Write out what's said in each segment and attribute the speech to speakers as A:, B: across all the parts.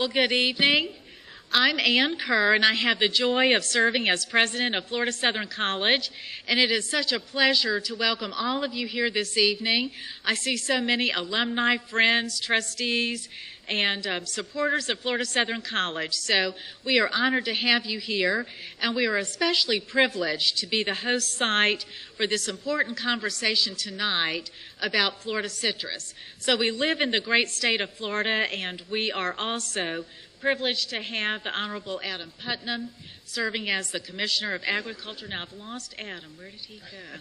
A: Well, good evening. I'm Ann Kerr, and I have the joy of serving as president of Florida Southern College, and it is such a pleasure to welcome all of you here this evening. I see so many alumni, friends, trustees, and supporters of Florida Southern College, so we are honored to have you here, and we are especially privileged to be the host site for this important conversation tonight about Florida citrus. So we live in the great state of Florida, and we are also privileged to have the Honorable Adam Putnam serving as the Commissioner of Agriculture. Now, I've lost Adam. Where did he go?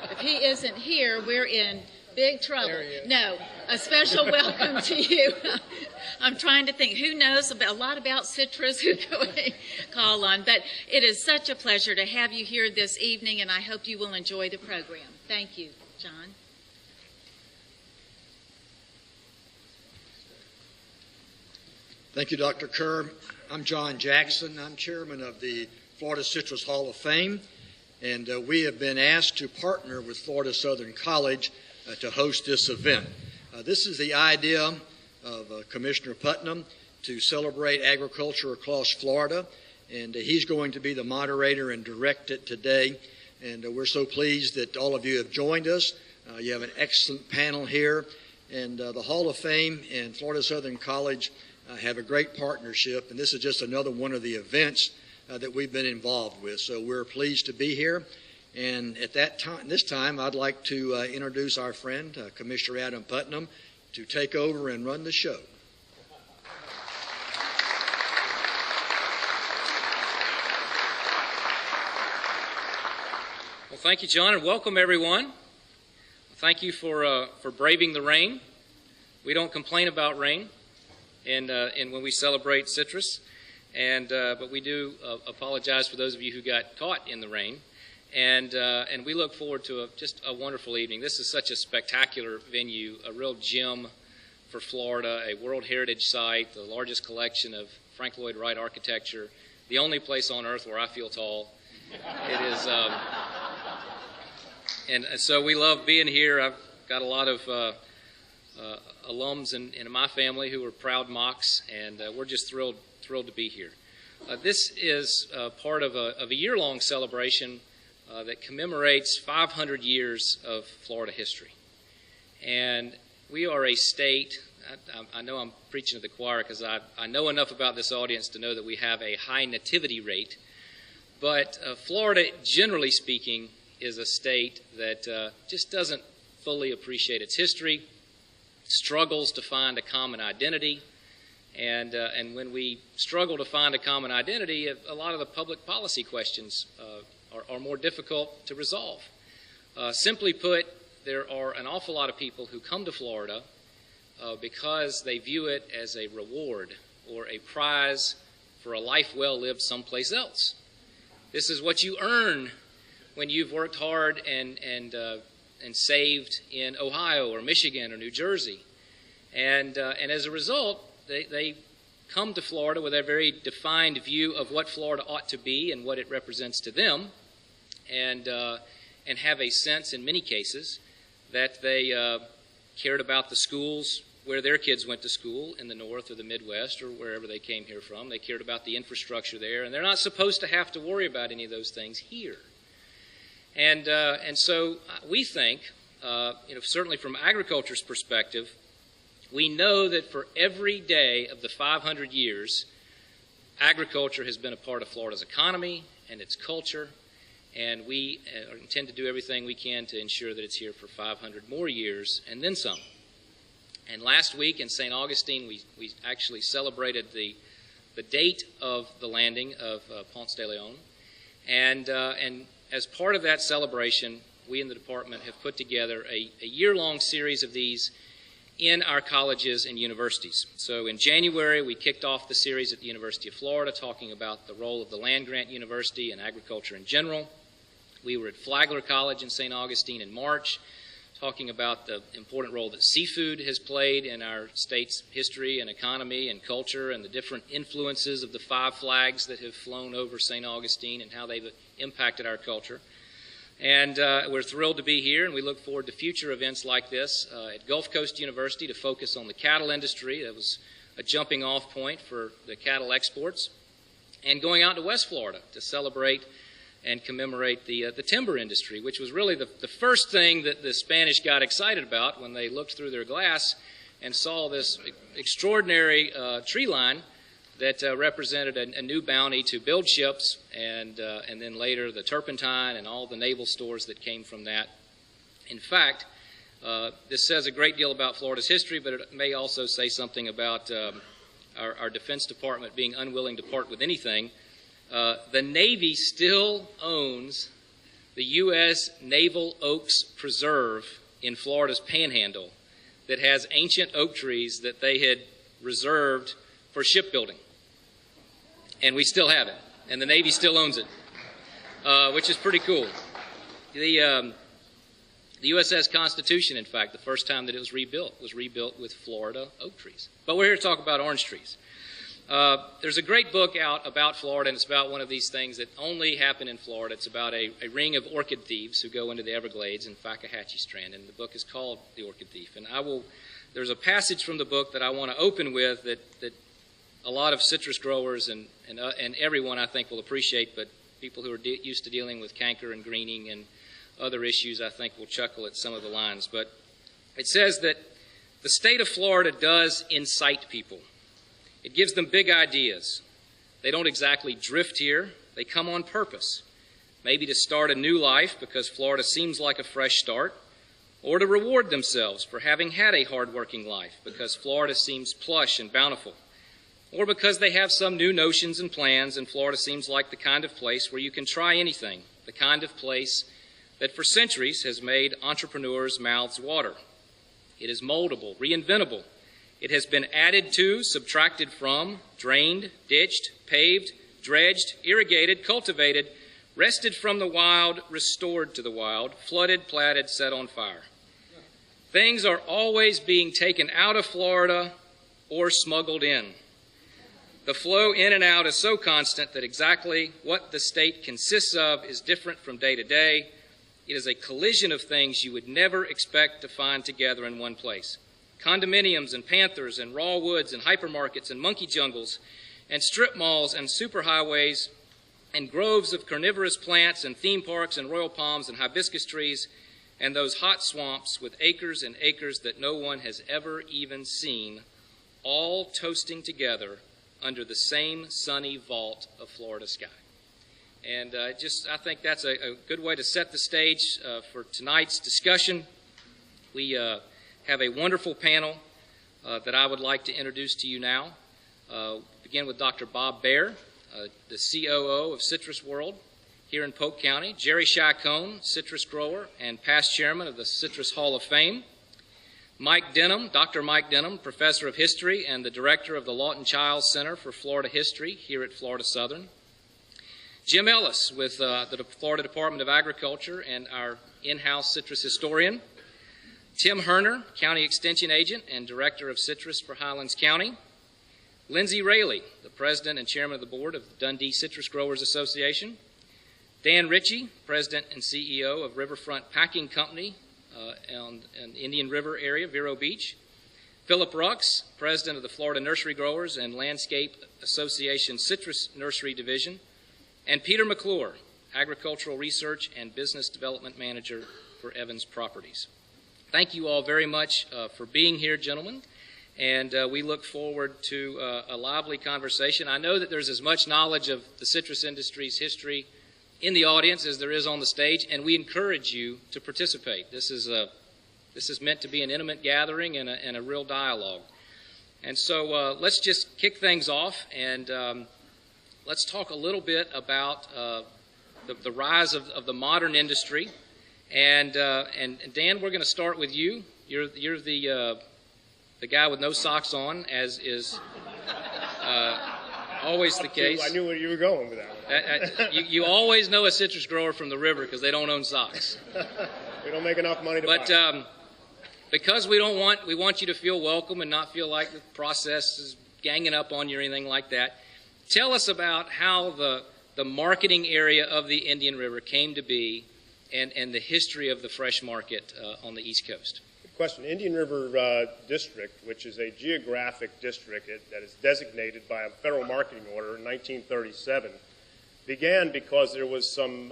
A: If he isn't here, we're in big trouble. No, a special welcome to you. I'm trying to think who knows a lot about citrus who can we call on, but it is such a pleasure to have you here this evening, and I hope you will enjoy the program. Thank you, John.
B: Thank you, Dr. Kerr. I'm John Jackson. I'm chairman of the Florida Citrus Hall of Fame, and we have been asked to partner with Florida Southern College to host this event. This is the idea of Commissioner Putnam to celebrate agriculture across Florida, and he's going to be the moderator and direct it today. And we're so pleased that all of you have joined us. You have an excellent panel here, and the Hall of Fame and Florida Southern College have a great partnership, and this is just another one of the events that we've been involved with. So we're pleased to be here. And at this time, I'd like to introduce our friend, Commissioner Adam Putnam, to take over and run the show.
C: Well, thank you, John, and welcome everyone. Thank you for braving the rain. We don't complain about rain, and when we celebrate citrus, but we do apologize for those of you who got caught in the rain. And we look forward to just a wonderful evening. This is such a spectacular venue, a real gem for Florida, a World Heritage Site, the largest collection of Frank Lloyd Wright architecture, the only place on earth where I feel tall. It is, and so we love being here. I've got a lot of alums in my family who are proud Mocs, and we're just thrilled to be here. This is part of a year-long celebration that commemorates 500 years of Florida history. And we are a state, I know I'm preaching to the choir because I know enough about this audience to know that we have a high nativity rate, but Florida, generally speaking, is a state that just doesn't fully appreciate its history, struggles to find a common identity, and when we struggle to find a common identity, a lot of the public policy questions are more difficult to resolve. Simply put, there are an awful lot of people who come to Florida because they view it as a reward or a prize for a life well lived someplace else. This is what you earn when you've worked hard and saved in Ohio or Michigan or New Jersey. And as a result, they come to Florida with a very defined view of what Florida ought to be and what it represents to them, and have a sense in many cases that they cared about the schools where their kids went to school in the North or the Midwest or wherever they came here from. They cared about the infrastructure there, and they're not supposed to have to worry about any of those things here. And so we think, certainly from agriculture's perspective, we know that for every day of the 500 years, agriculture has been a part of Florida's economy and its culture, and we intend to do everything we can to ensure that it's here for 500 more years and then some. And last week in St. Augustine, we actually celebrated the date of the landing of Ponce de Leon, and as part of that celebration, we in the department have put together a year-long series of these in our colleges and universities. So in January, we kicked off the series at the University of Florida talking about the role of the land-grant university and agriculture in general. We were at Flagler College in St. Augustine in March talking about the important role that seafood has played in our state's history and economy and culture and the different influences of the 5 flags that have flown over St. Augustine and how they've impacted our culture. And we're thrilled to be here, and we look forward to future events like this at Gulf Coast University to focus on the cattle industry. That was a jumping off point for the cattle exports, and going out to West Florida to celebrate and commemorate the timber industry, which was really the first thing that the Spanish got excited about when they looked through their glass and saw this extraordinary tree line that represented a new bounty to build ships, and then later the turpentine and all the naval stores that came from that. In fact, this says a great deal about Florida's history, but it may also say something about our Defense Department being unwilling to part with anything. The Navy still owns the U.S. Naval Oaks Preserve in Florida's Panhandle that has ancient oak trees that they had reserved for shipbuilding. And we still have it, and the Navy still owns it, which is pretty cool. The USS Constitution, in fact, the first time that it was rebuilt with Florida oak trees. But we're here to talk about orange trees. There's a great book out about Florida, and it's about one of these things that only happen in Florida. It's about a ring of orchid thieves who go into the Everglades in Fakahatchee Strand, and the book is called The Orchid Thief. And there's a passage from the book that I want to open with that a lot of citrus growers and everyone, I think, will appreciate, but people who are used to dealing with canker and greening and other issues, I think, will chuckle at some of the lines. But it says that the state of Florida does incite people. It gives them big ideas. They don't exactly drift here. They come on purpose, maybe to start a new life because Florida seems like a fresh start, or to reward themselves for having had a hard-working life because Florida seems plush and bountiful, or because they have some new notions and plans and Florida seems like the kind of place where you can try anything, the kind of place that for centuries has made entrepreneurs' mouths water. It is moldable, reinventable. It has been added to, subtracted from, drained, ditched, paved, dredged, irrigated, cultivated, wrested from the wild, restored to the wild, flooded, platted, set on fire. Things are always being taken out of Florida or smuggled in. The flow in and out is so constant that exactly what the state consists of is different from day to day. It is a collision of things you would never expect to find together in one place. Condominiums and panthers and raw woods and hypermarkets and monkey jungles and strip malls and superhighways and groves of carnivorous plants and theme parks and royal palms and hibiscus trees and those hot swamps with acres and acres that no one has ever even seen, all toasting together under the same sunny vault of Florida sky. And I think that's a good way to set the stage for tonight's discussion. We have a wonderful panel that I would like to introduce to you now. Begin with Dr. Bob Baer, the COO of Citrus World here in Polk County, Jerry Chacon, citrus grower and past chairman of the Citrus Hall of Fame, Mike Denham, Dr. Mike Denham, professor of history and the director of the Lawton Chiles Center for Florida History here at Florida Southern, Jim Ellis with the Florida Department of Agriculture and our in-house citrus historian, Tim Herner, County Extension Agent and Director of Citrus for Highlands County, Lindsay Raley, the President and Chairman of the Board of the Dundee Citrus Growers Association, Dan Ritchie, President and CEO of Riverfront Packing Company in the Indian River area, Vero Beach, Philip Rux, President of the Florida Nursery Growers and Landscape Association Citrus Nursery Division, and Peter McClure, Agricultural Research and Business Development Manager for Evans Properties. Thank you all very much for being here, gentlemen, and we look forward to a lively conversation. I know that there's as much knowledge of the citrus industry's history in the audience as there is on the stage, and we encourage you to participate. This is meant to be an intimate gathering and a real dialogue. And so let's just kick things off, and let's talk a little bit about the rise of the modern industry. And Dan, we're going to start with you. You're the guy with no socks on, as is always the case.
D: I knew where you were going with that one.
C: You always know a citrus grower from the river because they don't own socks.
D: We don't make enough money to buy.
C: But because we want you to feel welcome and not feel like the process is ganging up on you or anything like that. Tell us about how the marketing area of the Indian River came to be and the history of the fresh market on the East Coast.
D: Good question. Indian River District, which is a geographic district that is designated by a federal marketing order in 1937, began because there were some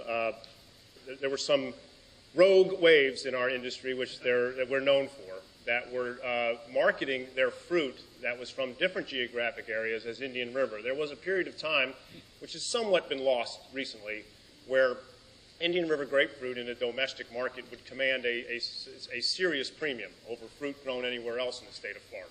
D: rogue waves in our industry, that we're known for, that were marketing their fruit that was from different geographic areas as Indian River. There was a period of time, which has somewhat been lost recently, where Indian River grapefruit in a domestic market would command a serious premium over fruit grown anywhere else in the state of Florida.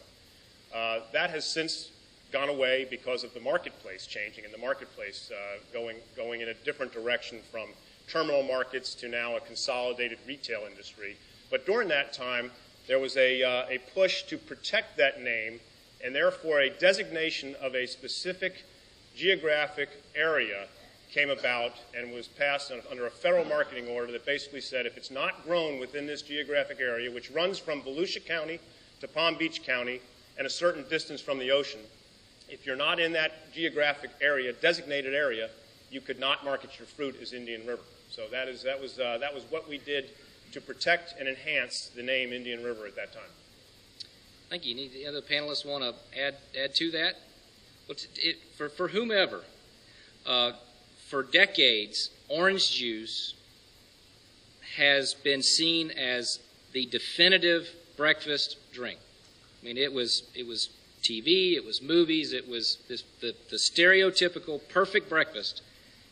D: That has since gone away because of the marketplace changing and the marketplace going in a different direction from terminal markets to now a consolidated retail industry. But during that time, there was a push to protect that name, and therefore a designation of a specific geographic area came about and was passed under a federal marketing order that basically said if it's not grown within this geographic area, which runs from Volusia County to Palm Beach County and a certain distance from the ocean, if you're not in that geographic area, designated area, you could not market your fruit as Indian River. So that was what we did to protect and enhance the name Indian River at that time.
C: Thank you. Any other panelists want to add to that? For whomever, for decades, orange juice has been seen as the definitive breakfast drink. I mean, it was TV, it was movies, it was the stereotypical perfect breakfast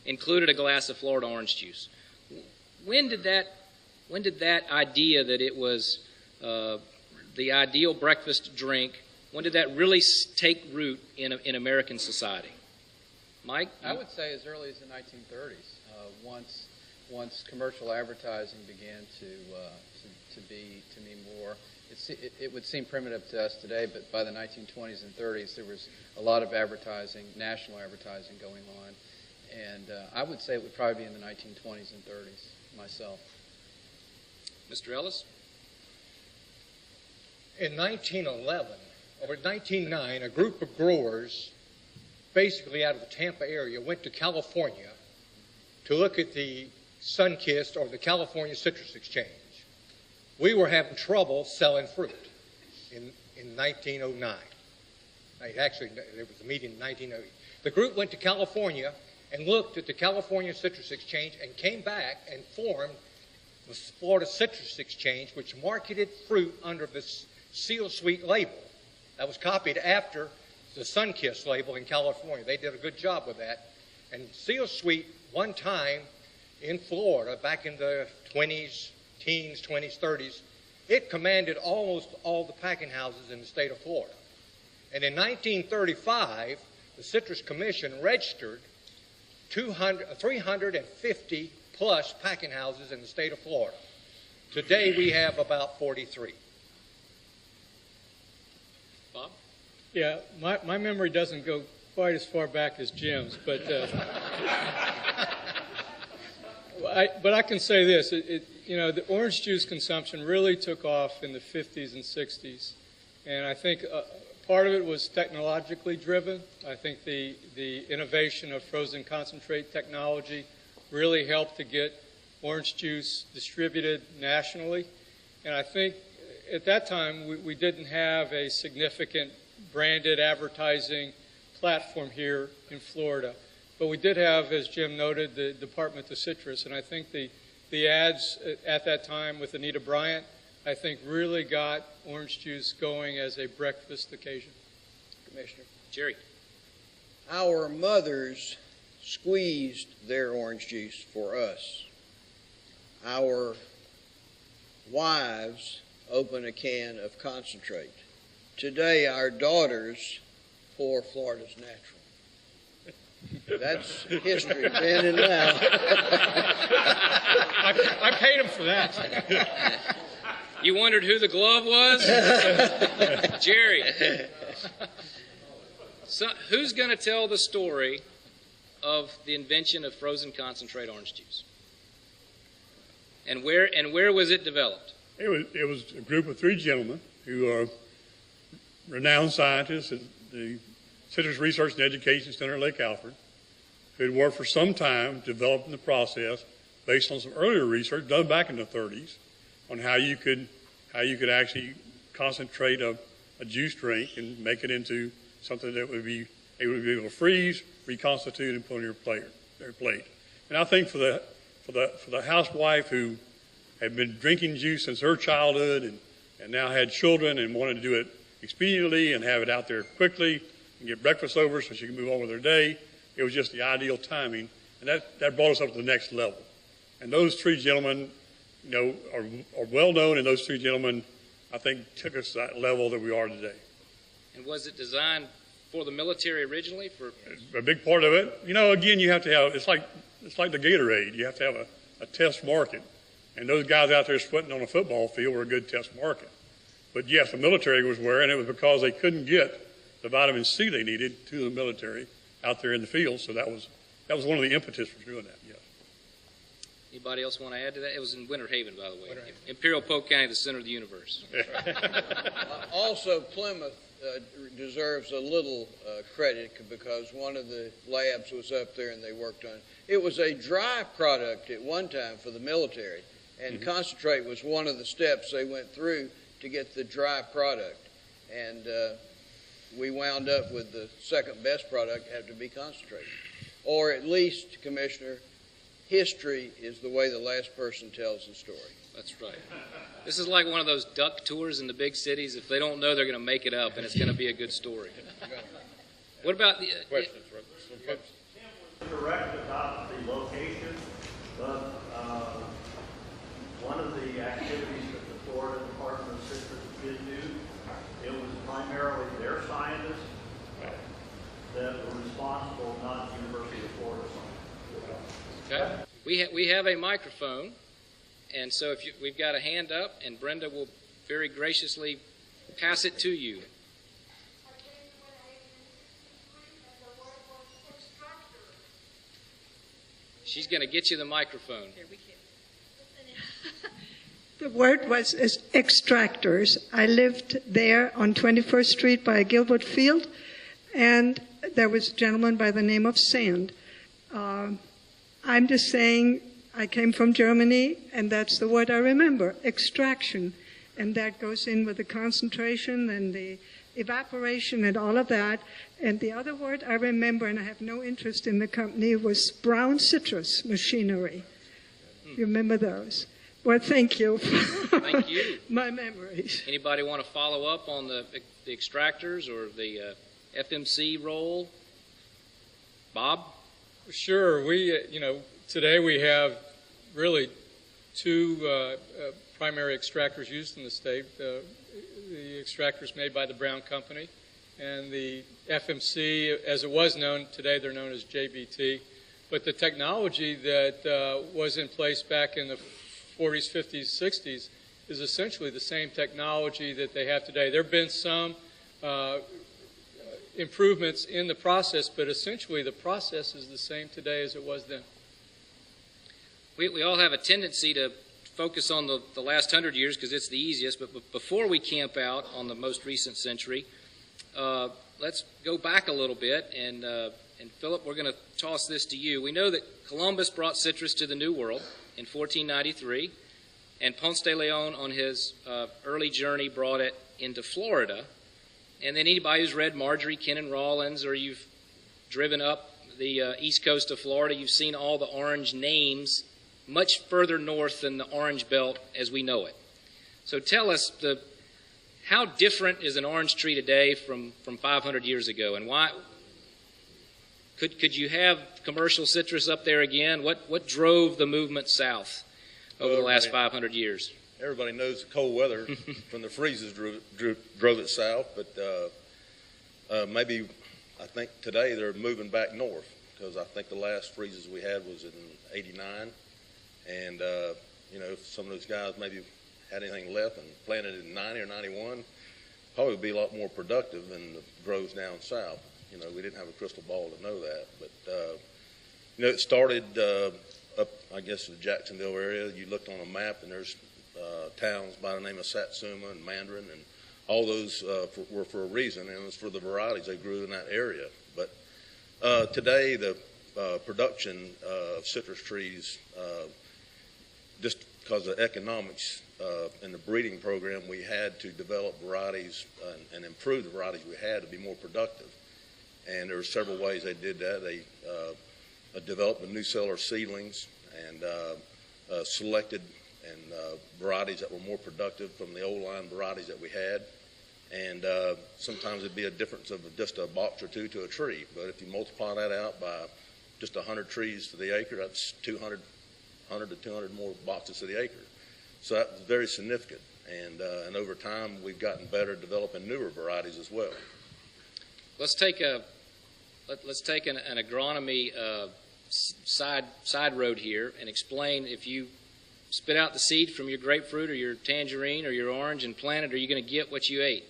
C: included a glass of Florida orange juice. When did that idea that it was the ideal breakfast drink, when did that really take root in American society? Mike?
E: I would say as early as the 1930s, once commercial advertising began to mean more. It would seem primitive to us today, but by the 1920s and 30s, there was a lot of advertising, national advertising going on, and I would say it would probably be in the 1920s and 30s myself.
C: Mr. Ellis?
F: In 1911, or 1909, a group of growers basically out of the Tampa area went to California to look at the Sunkist or the California Citrus Exchange. We were having trouble selling fruit in 1909. Actually, there was a meeting in 1908. The group went to California and looked at the California Citrus Exchange and came back and formed the Florida Citrus Exchange, which marketed fruit under this Seal Sweet label. That was copied after the Sunkist label in California. They did a good job with that. And Seal Sweet, one time in Florida, back in the 20s, teens, 20s, 30s, it commanded almost all the packing houses in the state of Florida. And in 1935, the Citrus Commission registered 350 plus packing houses in the state of Florida. Today we have about 43.
C: Bob?
G: Yeah, my memory doesn't go quite as far back as Jim's, but I can say this: the orange juice consumption really took off in the 50s and 60s, and I think part of it was technologically driven. I think the innovation of frozen concentrate technology really helped to get orange juice distributed nationally, and I think at that time we didn't have a significant branded advertising platform here in Florida. But we did have, as Jim noted, the Department of Citrus, and I think the ads at that time with Anita Bryant, I think really got orange juice going as a breakfast occasion.
E: Commissioner.
C: Jerry.
H: Our mothers squeezed their orange juice for us. Our wives open a can of concentrate. Today, our daughters pour Florida's Natural. That's history, then and now.
G: I paid him for that.
C: You wondered who the glove was? Jerry. So, who's going to tell the story of the invention of frozen concentrate orange juice? And where was it developed?
I: It was a group of three gentlemen who are renowned scientists at the Citrus Research and Education Center at Lake Alfred, who had worked for some time developing the process based on some earlier research done back in the 30s on how you could how you could actually concentrate a juice drink and make it into something that would be able to freeze, reconstitute, and put on their plate. And I think for the housewife who had been drinking juice since her childhood and now had children and wanted to do it expediently and have it out there quickly and get breakfast over so she could move on with her day, it was just the ideal timing. And that brought us up to the next level. And those three gentlemen, are well known, and those three gentlemen, I think, took us to that level that we are today.
C: And was it designed for the military originally? For
I: a big part of it, again, you have to have. It's like the Gatorade. You have to have a test market, and those guys out there sweating on a football field were a good test market. But yes, the military was wearing it was because they couldn't get the vitamin C they needed to the military out there in the field. So that was one of the impetus for doing that. Yes.
C: Anybody else want to add to that? It was in Winter Haven, by the way. Imperial Polk County, the center of the universe.
H: Also, Plymouth deserves a little credit because one of the labs was up there and they worked on it. It was a dry product at one time for the military, and concentrate was one of the steps they went through to get the dry product. And we wound up with the second best product had to be concentrate. Or at least, Commissioner, history is the way the last person tells the story.
C: That's right. This is like one of those duck tours in the big cities. If they don't know, they're going to make it up, and it's going to be a good story. What about the
J: questions? Tim was correct about the location, but one of the activities that the Florida Department of Citrus did do, it was primarily their scientists that were responsible, not the University of Florida scientists.
C: Okay. We have a microphone, and so if we've got a hand up, and Brenda will very graciously pass it to you. She's going to get you the microphone.
K: The word was extractors. I lived there on 21st Street by Gilbert Field, and there was a gentleman by the name of Sand. I'm just saying I came from Germany, and that's the word I remember, extraction. And that goes in with the concentration and the evaporation and all of that. And the other word I remember, and I have no interest in the company, was brown citrus machinery. You remember those? Well, thank you for
C: Thank you.
K: My memories.
C: Anybody want to follow up on the extractors or the FMC role? Bob?
G: Sure. Today we have really two primary extractors used in the state. The extractors made by the Brown Company and the FMC, as it was known, today they're known as JBT. But the technology that was in place back in the 40s, 50s, 60s is essentially the same technology that they have today. There have been some improvements in the process, but essentially the process is the same today as it was then.
C: We all have a tendency to focus on the last 100 years because it's the easiest, but before we camp out on the most recent century, let's go back a little bit, and Philip, we're going to toss this to you. We know that Columbus brought citrus to the New World in 1493, and Ponce de Leon on his early journey brought it into Florida. And then anybody who's read Marjorie Kennan Rawlins, or you've driven up the east coast of Florida, you've seen all the orange names much further north than the Orange Belt as we know it. So tell us, how different is an orange tree today from 500 years ago, and why? Could you have commercial citrus up there again? What drove the movement south over the last 500 years?
L: Everybody knows the cold weather from the freezes drove it south, but maybe I think today they're moving back north because I think the last freezes we had was in '89, and if some of those guys maybe had anything left and planted it in '90 or '91, probably would be a lot more productive than the groves down south. We didn't have a crystal ball to know that, but it started up, I guess, in the Jacksonville area. You looked on a map, and there's towns by the name of Satsuma and Mandarin, and all those were for a reason, and it was for the varieties they grew in that area. But today, the production of citrus trees, just because of economics, in the breeding program, we had to develop varieties and improve the varieties we had to be more productive. And there were several ways they did that. They developed the new seller seedlings and selected varieties that were more productive from the old line varieties that we had. And sometimes it'd be a difference of just a box or two to a tree. But if you multiply that out by just 100 trees to the acre, that's 100 to 200 more boxes to the acre. So that was very significant. And over time, we've gotten better at developing newer varieties as well.
C: Let's take an agronomy side road here and explain, if you spit out the seed from your grapefruit or your tangerine or your orange and plant it, are you going to get what you ate?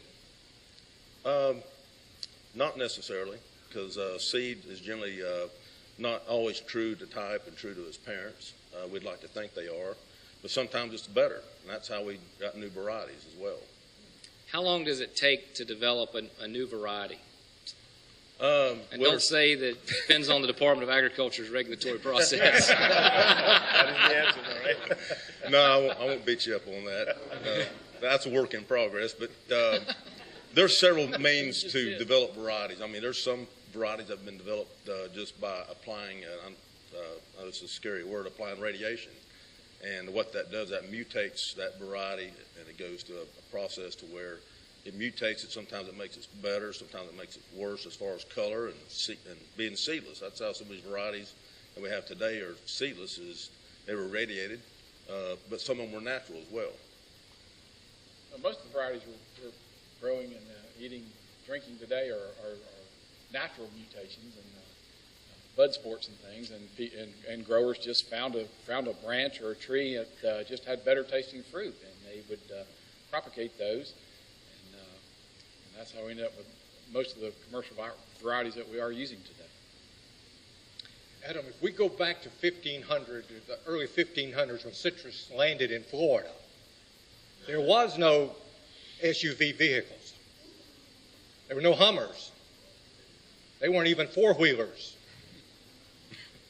L: Not necessarily, because seed is generally not always true to type and true to its parents. We'd like to think they are, but sometimes it's better, and that's how we got new varieties as well.
C: How long does it take to develop a new variety? And
L: Well,
C: don't say that it depends on the Department of Agriculture's regulatory process.
D: That is the answer, all right?
L: No, I won't beat you up on that. That's a work in progress, but there's several means to develop varieties. I mean, there's some varieties that have been developed just by applying, this is a scary word, applying radiation. And what that does, that mutates that variety, and it goes to a process to where it mutates it. Sometimes it makes it better, sometimes it makes it worse as far as color and being seedless. That's how some of these varieties that we have today are seedless, is they were radiated, but some of them were natural as well.
M: Most of the varieties we're growing and eating, drinking today are natural mutations and bud sports and things, and growers just found a branch or a tree that just had better tasting fruit, and they would propagate those, and that's how we ended up with most of the commercial varieties that we are using today.
F: Adam, if we go back to 1500, the early 1500s, when citrus landed in Florida, there was no SUV vehicles. There were no Hummers. They weren't even four-wheelers.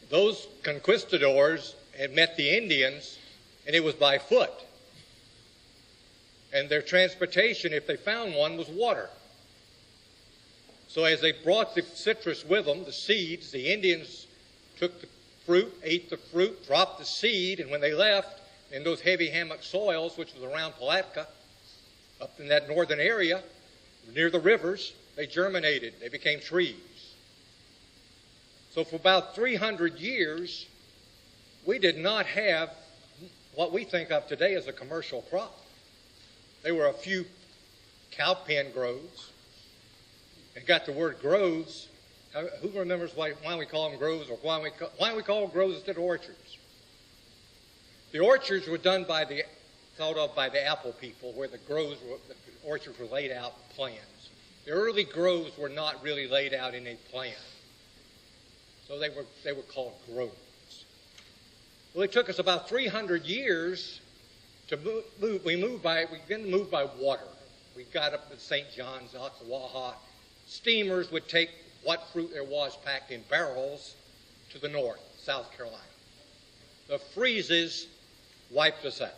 F: Those conquistadors had met the Indians, and it was by foot. And their transportation, if they found one, was water. So as they brought the citrus with them, the seeds, the Indians took the fruit, ate the fruit, dropped the seed, and when they left, in those heavy hammock soils, which was around Palatka, up in that northern area, near the rivers, they germinated. They became trees. So for about 300 years, we did not have what we think of today as a commercial crop. There were a few cow pen groves. And got the word groves. Who remembers why we call them groves, or why we call them groves instead of orchards? The orchards were done thought of by the apple people, where the orchards were laid out in plans. The early groves were not really laid out in a plan. So they were called groves. Well, it took us about 300 years to move. We began to move by water. We got up to St. John's, Ocklawaha. Steamers would take what fruit there was packed in barrels to the north, South Carolina. The freezes wiped us out.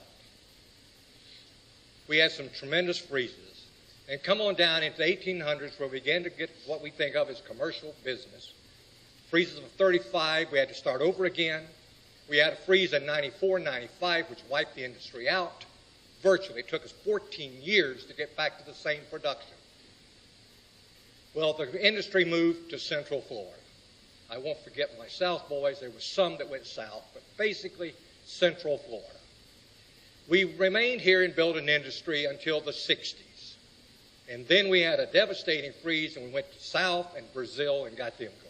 F: We had some tremendous freezes. And come on down into the 1800s, where we began to get what we think of as commercial business. Freezes of 35, we had to start over again. We had a freeze in 94, 95, which wiped the industry out. Virtually, it took us 14 years to get back to the same production. Well, the industry moved to Central Florida. I won't forget my South boys. There were some that went south, but basically Central Florida. We remained here and built an industry until the 60s. And then we had a devastating freeze, and we went to South and Brazil and got them going.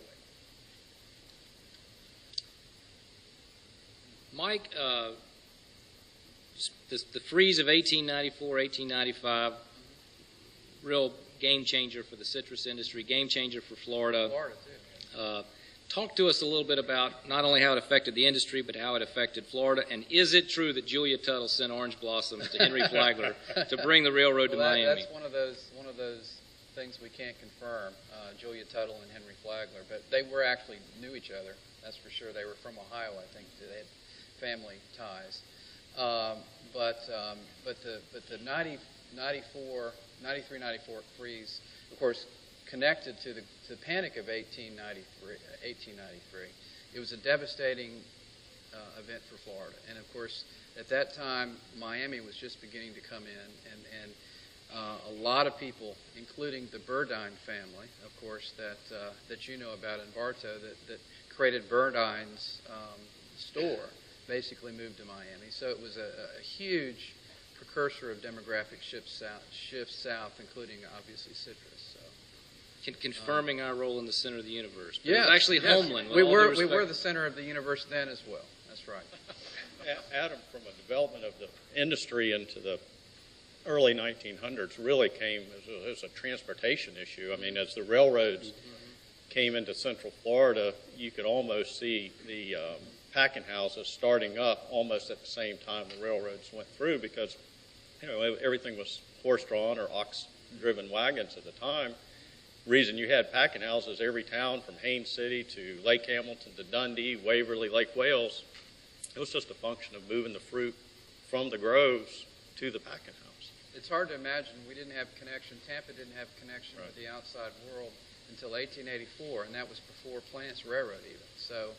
C: Mike, the freeze of 1894, 1895, real game changer for the citrus industry, game changer for Florida.
E: Florida, too.
C: Talk to us a little bit about not only how it affected the industry, but how it affected Florida. And is it true that Julia Tuttle sent orange blossoms to Henry Flagler to bring the railroad to Miami?
E: That's one of those things we can't confirm, Julia Tuttle and Henry Flagler. But they were actually knew each other. That's for sure. They were from Ohio, I think. They had family ties. But the 93, 94 freeze, of course, connected to the panic of 1893. It was a devastating event for Florida. And of course, at that time, Miami was just beginning to come in, and a lot of people, including the Burdine family, of course, that you know about in Bartow, that created Burdine's store, basically moved to Miami. So it was a huge precursor of demographic shifts south, including obviously citrus. So.
C: Confirming our role in the center of the universe.
E: Yeah,
C: it was actually homeland.
E: We were the center of the universe then as well. That's right.
N: Adam, from a development of the industry into the early 1900s, really came as a transportation issue. I mean, as the railroads came into Central Florida, you could almost see the packing houses starting up almost at the same time the railroads went through, because everything was horse-drawn or ox-driven wagons at the time. The reason you had packing houses, every town from Haines City to Lake Hamilton to Dundee, Waverly, Lake Wales, it was just a function of moving the fruit from the groves to the packing house.
E: It's hard to imagine we didn't have connection. Tampa didn't have connection with the outside world until 1884, and that was before Plante's Railroad even. So,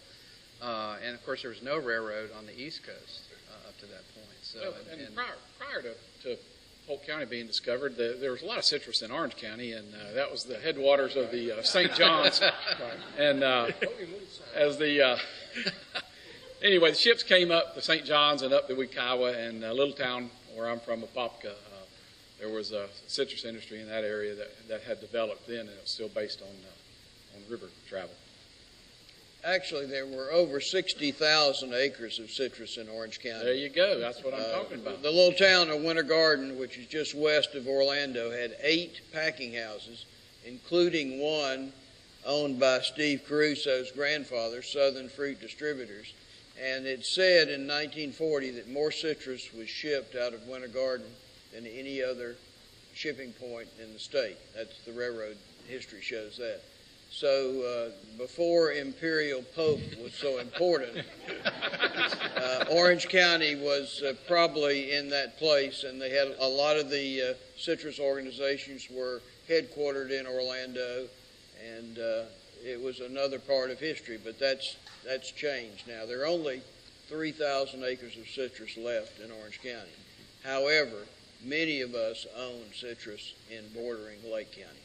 E: and of course there was no railroad on the East Coast up to that point. So,
M: prior to Polk County being discovered, there was a lot of citrus in Orange County, and that was the headwaters of the St. John's. And anyway, the ships came up the St. John's and up the Wekiwa, and a little town where I'm from, Apopka, there was a citrus industry in that area that had developed then, and it was still based on river travel.
H: Actually, there were over 60,000 acres of citrus in Orange County.
M: There you go. That's what I'm talking about.
H: The little town of Winter Garden, which is just west of Orlando, had 8 packing houses, including one owned by Steve Caruso's grandfather, Southern Fruit Distributors. And it said in 1940 that more citrus was shipped out of Winter Garden than any other shipping point in the state. That's the railroad history shows that. So before Imperial Pope was so important, Orange County was probably in that place, and they had a lot of the citrus organizations were headquartered in Orlando, and it was another part of history, but that's changed now. There are only 3,000 acres of citrus left in Orange County. However, many of us own citrus in bordering Lake County.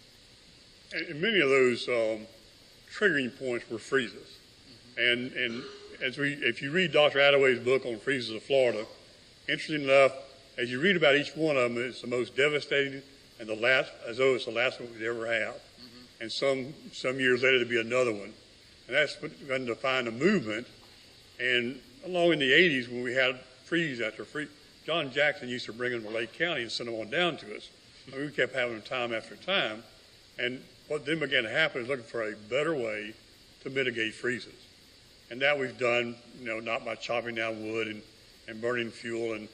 I: And many of those triggering points were freezes. And if you read Dr. Attaway's book on freezes of Florida, interesting enough, as you read about each one of them, it's the most devastating and as though it's the last one we'd ever have. And some years later there'd be another one. And that's going to find a movement. And along in the 80s, when we had freeze after freeze, John Jackson used to bring them to Lake County and send them on down to us. I mean, we kept having them time after time. And what then began to happen is looking for a better way to mitigate freezes. And that we've done, not by chopping down wood and burning fuel and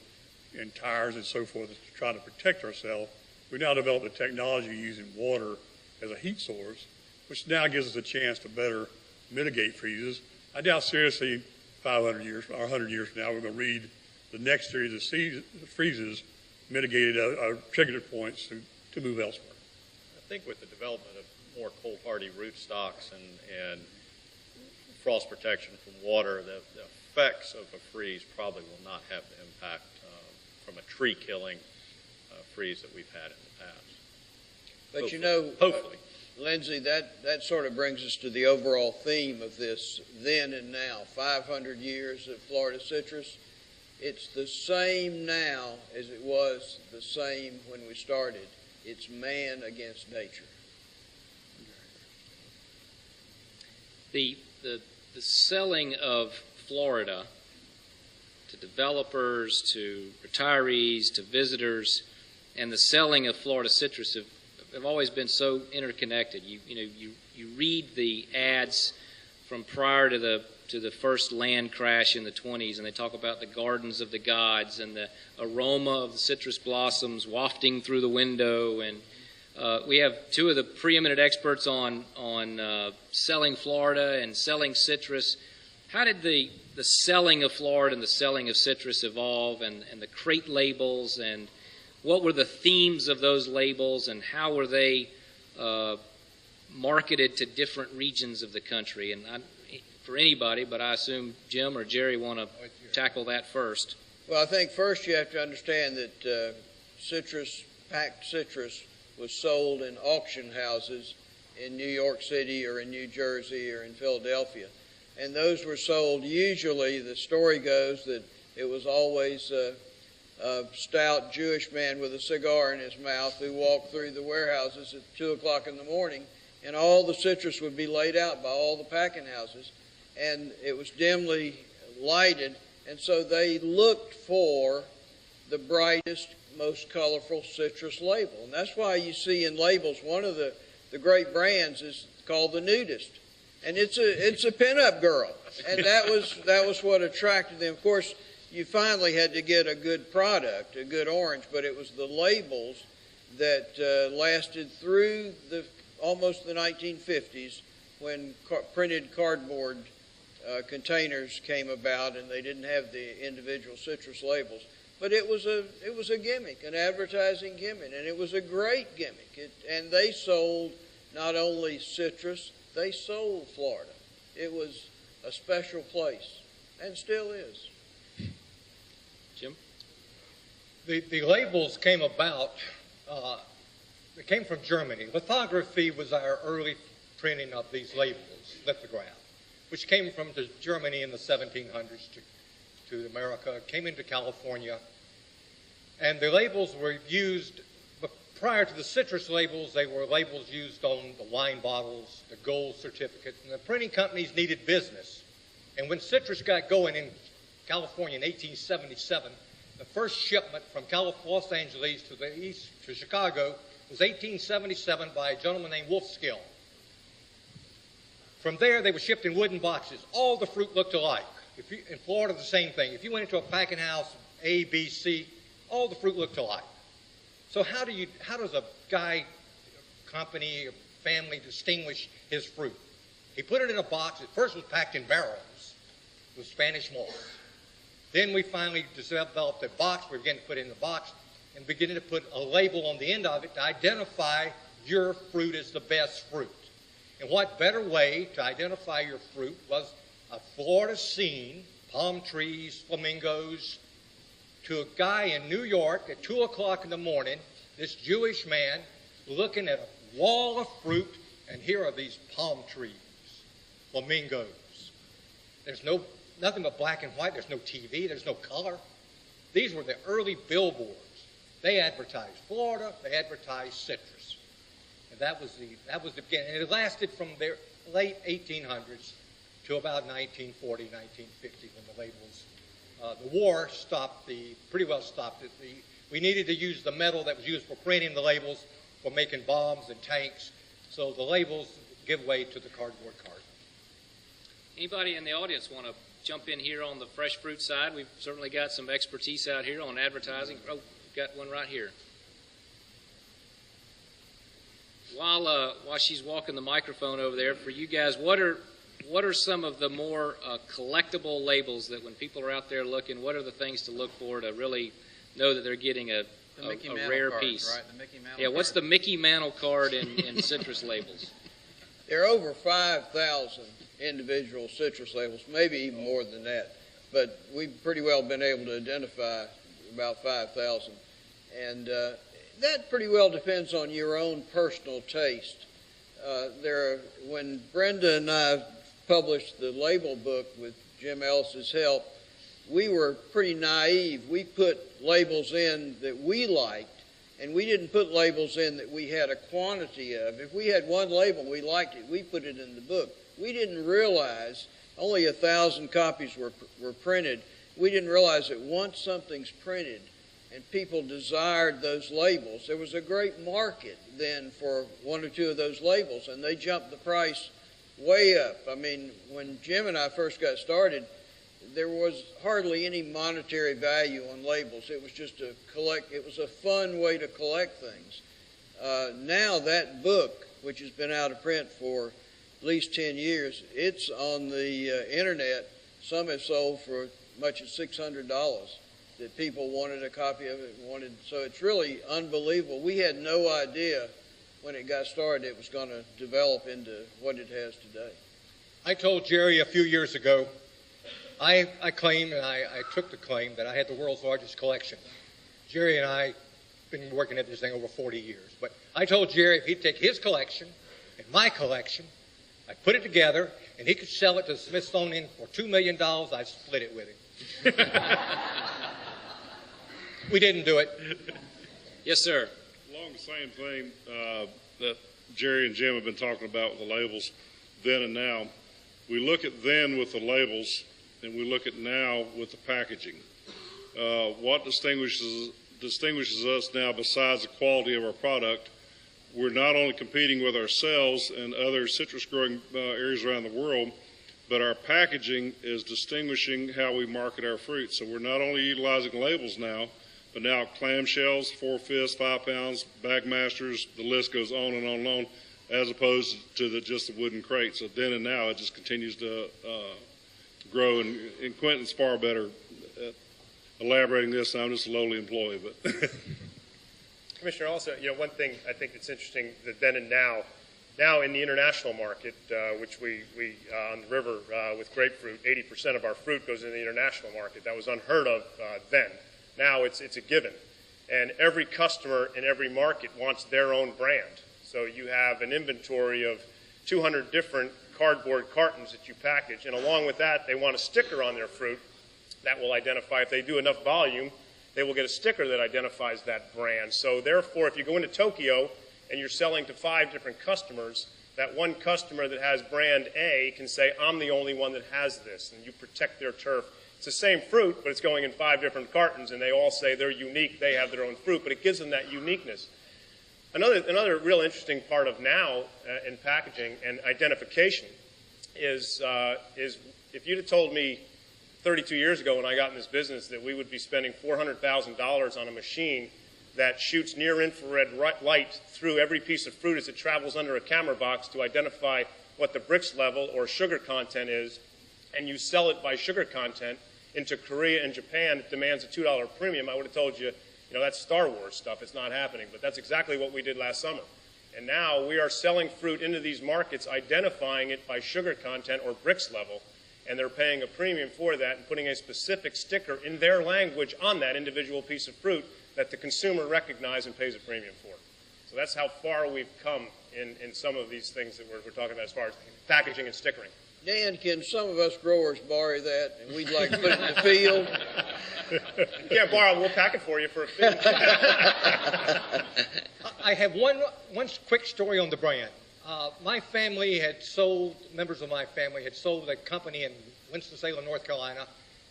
I: tires and so forth to try to protect ourselves. We now developed a technology using water as a heat source, which now gives us a chance to better mitigate freezes. I doubt seriously 500 years or 100 years from now we're going to read the next series of freezes mitigated trigger points to move elsewhere.
N: I think with the development of more cold hardy rootstocks and frost protection from water, the effects of a freeze probably will not have the impact from a tree killing freeze that we've had in the past.
H: But
N: hopefully. Hopefully.
H: Lindsay, that sort of brings us to the overall theme of this then and now. 500 years of Florida citrus. It's the same now as it was the same when we started. It's man against nature.
C: The selling of Florida to developers, to retirees, to visitors, and the selling of Florida citrus have always been so interconnected. You read the ads from prior to the first land crash in the 20s, and they talk about the gardens of the gods and the aroma of the citrus blossoms wafting through the window. And we have two of the preeminent experts on selling Florida and selling citrus. How did the the selling of Florida and the selling of citrus evolve, and the crate labels, and what were the themes of those labels, and how were they marketed to different regions of the country? And for anybody, but I assume Jim or Jerry want to tackle that first.
H: Well, I think first you have to understand that packed citrus was sold in auction houses in New York City or in New Jersey or in Philadelphia. And those were sold usually, the story goes that it was always a stout Jewish man with a cigar in his mouth who walked through the warehouses at 2 o'clock in the morning, and all the citrus would be laid out by all the packing houses, and it was dimly lighted, and so they looked for the brightest, most colorful citrus label. And that's why you see in labels, one of the great brands is called the Nudist. And it's a pinup girl. And that was what attracted them. Of course, you finally had to get a good product, a good orange, but it was the labels that lasted through almost the 1950s when printed cardboard containers came about, and they didn't have the individual citrus labels. But it was a gimmick, an advertising gimmick, and it was a great gimmick. And they sold not only citrus, they sold Florida. It was a special place, and still is.
C: Jim?
F: The labels came about, they came from Germany. Lithography was our early printing of these labels, lithograph, which came from Germany in the 1700s to America, came into California. And the labels were used, prior to the citrus labels, they were labels used on the wine bottles, the gold certificates, and the printing companies needed business. And when citrus got going in California in 1877, the first shipment from Los Angeles to the east, to Chicago, was 1877 by a gentleman named Wolfskill. From there, they were shipped in wooden boxes. All the fruit looked alike. In Florida, the same thing. If you went into a packing house, A, B, C, all the fruit looked alike. So how does a guy, company, or family distinguish his fruit? He put it in a box. At first it was packed in barrels with Spanish moss. Then we finally developed a box. We began to put it in the box and beginning to put a label on the end of it to identify your fruit as the best fruit. And what better way to identify your fruit was a Florida scene, palm trees, flamingos, to a guy in New York at 2 o'clock in the morning, this Jewish man looking at a wall of fruit, and here are these palm trees, flamingos. There's nothing but black and white. There's no TV. There's no color. These were the early billboards. They advertised Florida. They advertised citrus. And that was the beginning. And it lasted from the late 1800s to about 1940, 1950 when the labels, the war pretty well stopped it. We needed to use the metal that was used for printing the labels for making bombs and tanks. So the labels give way to the cardboard carton.
C: Anybody in the audience want to jump in here on the fresh fruit side? We've certainly got some expertise out here on advertising. Oh, got one right here. While she's walking the microphone over there, for you guys, what are some of the more collectible labels that when people are out there looking, what are the things to look for to really know that they're getting a rare
E: cards,
C: piece?
E: Right? The Mickey Mantle
C: yeah, what's
E: card.
C: the Mickey Mantle card in citrus labels?
H: There are over 5,000 individual citrus labels, maybe even more than that. But we've pretty well been able to identify about 5,000. And that pretty well depends on your own personal taste. When Brenda and I published the label book with Jim Ellis's help, we were pretty naive. We put labels in that we liked, and we didn't put labels in that we had a quantity of. If we had one label and we liked it, we put it in the book. We didn't realize only 1,000 copies were printed. We didn't realize that once something's printed and people desired those labels, there was a great market then for one or two of those labels, and they jumped the price way up. I mean, when Jim and I first got started, there was hardly any monetary value on labels. It was just it was a fun way to collect things. Now that book, which has been out of print for at least 10 years, it's on the internet, Some have sold for as much as $600 that people wanted a copy of it. So it's really unbelievable. We had no idea when it got started it was going to develop into what it has today.
F: I told Jerry a few years ago, I claimed, and I took the claim, that I had the world's largest collection. Jerry and I have been working at this thing over 40 years. But I told Jerry if he'd take his collection and my collection, I'd put it together, and he could sell it to the Smithsonian for $2 million, I'd split it with him. We didn't do it.
C: Yes, sir.
O: Along the same thing that Jerry and Jim have been talking about with the labels then and now, we look at then with the labels and we look at now with the packaging. What distinguishes us now besides the quality of our product? We're not only competing with ourselves and other citrus growing areas around the world, but our packaging is distinguishing how we market our fruit. So we're not only utilizing labels now, but now clamshells, 4/5, 5 pounds, bag masters, the list goes on and on and on, as opposed to just the wooden crate. So then and now it just continues to grow, and Quentin's far better at elaborating this. I'm just a lowly employee, but.
D: Commissioner, also, one thing I think that's interesting, that then and now in the international market, which we on the river with grapefruit, 80% of our fruit goes into the international market. That was unheard of then. Now it's a given. And every customer in every market wants their own brand. So you have an inventory of 200 different cardboard cartons that you package, and along with that, they want a sticker on their fruit that will identify, if they do enough volume, they will get a sticker that identifies that brand. So therefore, if you go into Tokyo and you're selling to 5 different customers, that one customer that has brand A can say, I'm the only one that has this, and you protect their turf. It's the same fruit, but it's going in 5 different cartons, and they all say they're unique, they have their own fruit, but it gives them that uniqueness. Another real interesting part of now in packaging and identification is if you'd have told me 32 years ago when I got in this business that we would be spending $400,000 on a machine that shoots near-infrared light through every piece of fruit as it travels under a camera box to identify what the Brix level or sugar content is, and you sell it by sugar content into Korea and Japan, it demands a $2 premium, I would have told you, that's Star Wars stuff. It's not happening. But that's exactly what we did last summer. And now we are selling fruit into these markets, identifying it by sugar content or Brix level, and they're paying a premium for that and putting a specific sticker in their language on that individual piece of fruit that the consumer recognizes and pays a premium for. So that's how far we've come in some of these things that we're talking about as far as packaging and stickering.
H: Dan, can some of us growers borrow that, and we'd like to put it in the field?
D: You can't borrow. We'll pack it for you for a fee.
F: I have one quick story on the brand. My family had sold, members of my family had sold a company in Winston-Salem, North Carolina,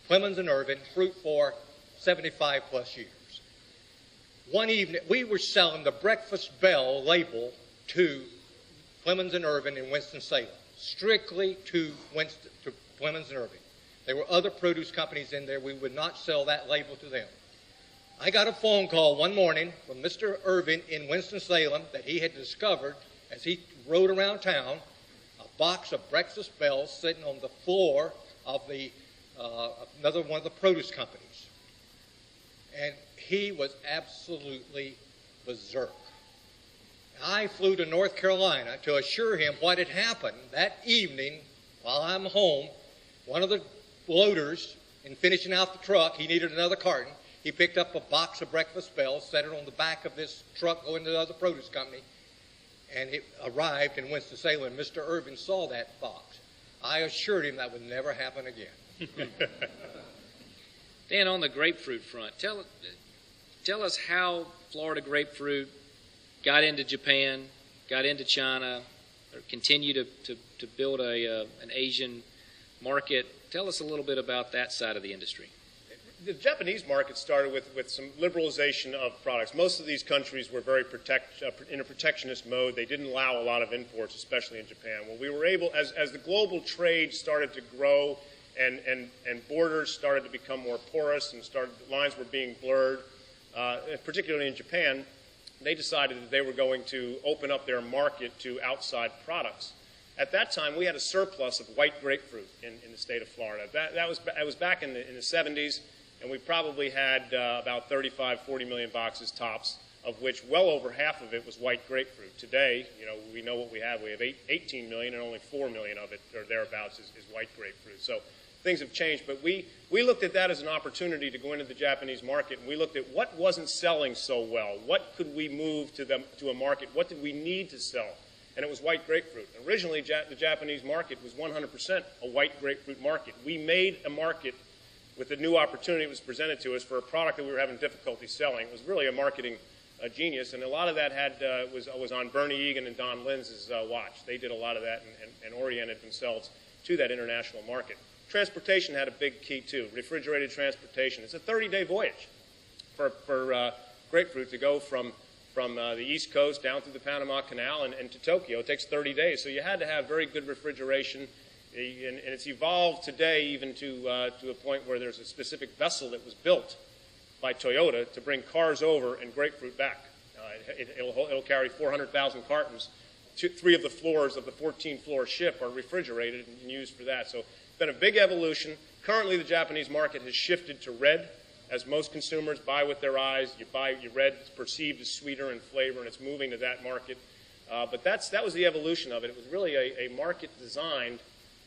F: Clemens and Irvin, fruit for 75 plus years. One evening, we were selling the Breakfast Bell label to Clemens and Irvin in Winston-Salem, strictly to Clemens and Irvin. There were other produce companies in there. We would not sell that label to them. I got a phone call one morning from Mr. Irvin in Winston-Salem that he had discovered, as he rode around town, a box of Breakfast Bells sitting on the floor of another one of the produce companies. And he was absolutely berserk. I flew to North Carolina to assure him what had happened that evening while I'm home. One of the loaders, in finishing out the truck, he needed another carton. He picked up a box of Breakfast Bells, set it on the back of this truck going to the other produce company, and it arrived in Winston-Salem. Mr. Irvin saw that box. I assured him that would never happen again.
C: Dan, on the grapefruit front, tell us how Florida grapefruit got into Japan, got into China, or continue to build an Asian market. Tell us a little bit about that side of the industry.
D: The Japanese market started with some liberalization of products. Most of these countries were very in a protectionist mode. They didn't allow a lot of imports, especially in Japan. Well, we were able, as the global trade started to grow and borders started to become more porous and lines were being blurred, particularly in Japan, they decided that they were going to open up their market to outside products. At that time, we had a surplus of white grapefruit in the state of Florida. That was back in the 70s, and we probably had about 35, 40 million boxes tops, of which well over half of it was white grapefruit. Today, we know what we have. We have 18 million, and only 4 million of it, or thereabouts, is white grapefruit. So things have changed, but we looked at that as an opportunity to go into the Japanese market, and we looked at what wasn't selling so well. What could we move to a market? What did we need to sell? And it was white grapefruit. Originally, the Japanese market was 100% a white grapefruit market. We made a market with the new opportunity that was presented to us for a product that we were having difficulty selling. It was really a marketing genius, and a lot of that was on Bernie Egan and Don Linz's watch. They did a lot of that and oriented themselves to that international market. Transportation had a big key, too, refrigerated transportation. It's a 30-day voyage for grapefruit to go from the East Coast down through the Panama Canal and to Tokyo. It takes 30 days. So you had to have very good refrigeration. And it's evolved today even to a point where there's a specific vessel that was built by Toyota to bring cars over and grapefruit back. It'll carry 400,000 cartons. 3 of the floors of the 14-floor ship are refrigerated and used for that. So it's been a big evolution. Currently, the Japanese market has shifted to red. As most consumers buy with their eyes, you buy your red. It's perceived as sweeter in flavor, and it's moving to that market. But that was the evolution of it. It was really a market designed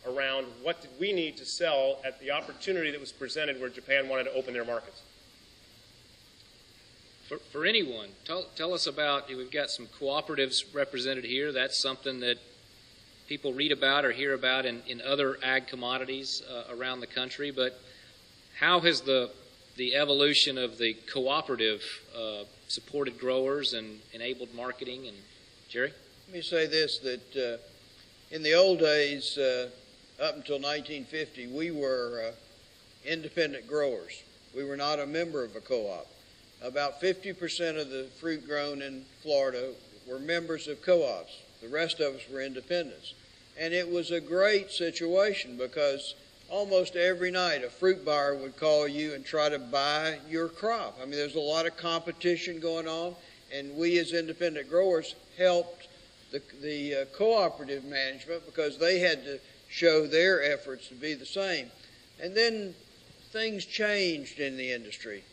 D: around what did we need to sell at the opportunity that was presented where Japan wanted to open their markets.
C: For anyone, tell us about, we've got some cooperatives represented here. That's something that people read about or hear about in other ag commodities around the country. But how has the evolution of the cooperative supported growers and enabled marketing? And Jerry?
H: Let me say this, that in the old days, up until 1950, we were independent growers. We were not a member of a co-op. About 50% of the fruit grown in Florida were members of co-ops. The rest of us were independents. And it was a great situation because almost every night a fruit buyer would call you and try to buy your crop. I mean, there's a lot of competition going on, and we as independent growers helped the cooperative management because they had to show their efforts to be the same. And then things changed in the industry.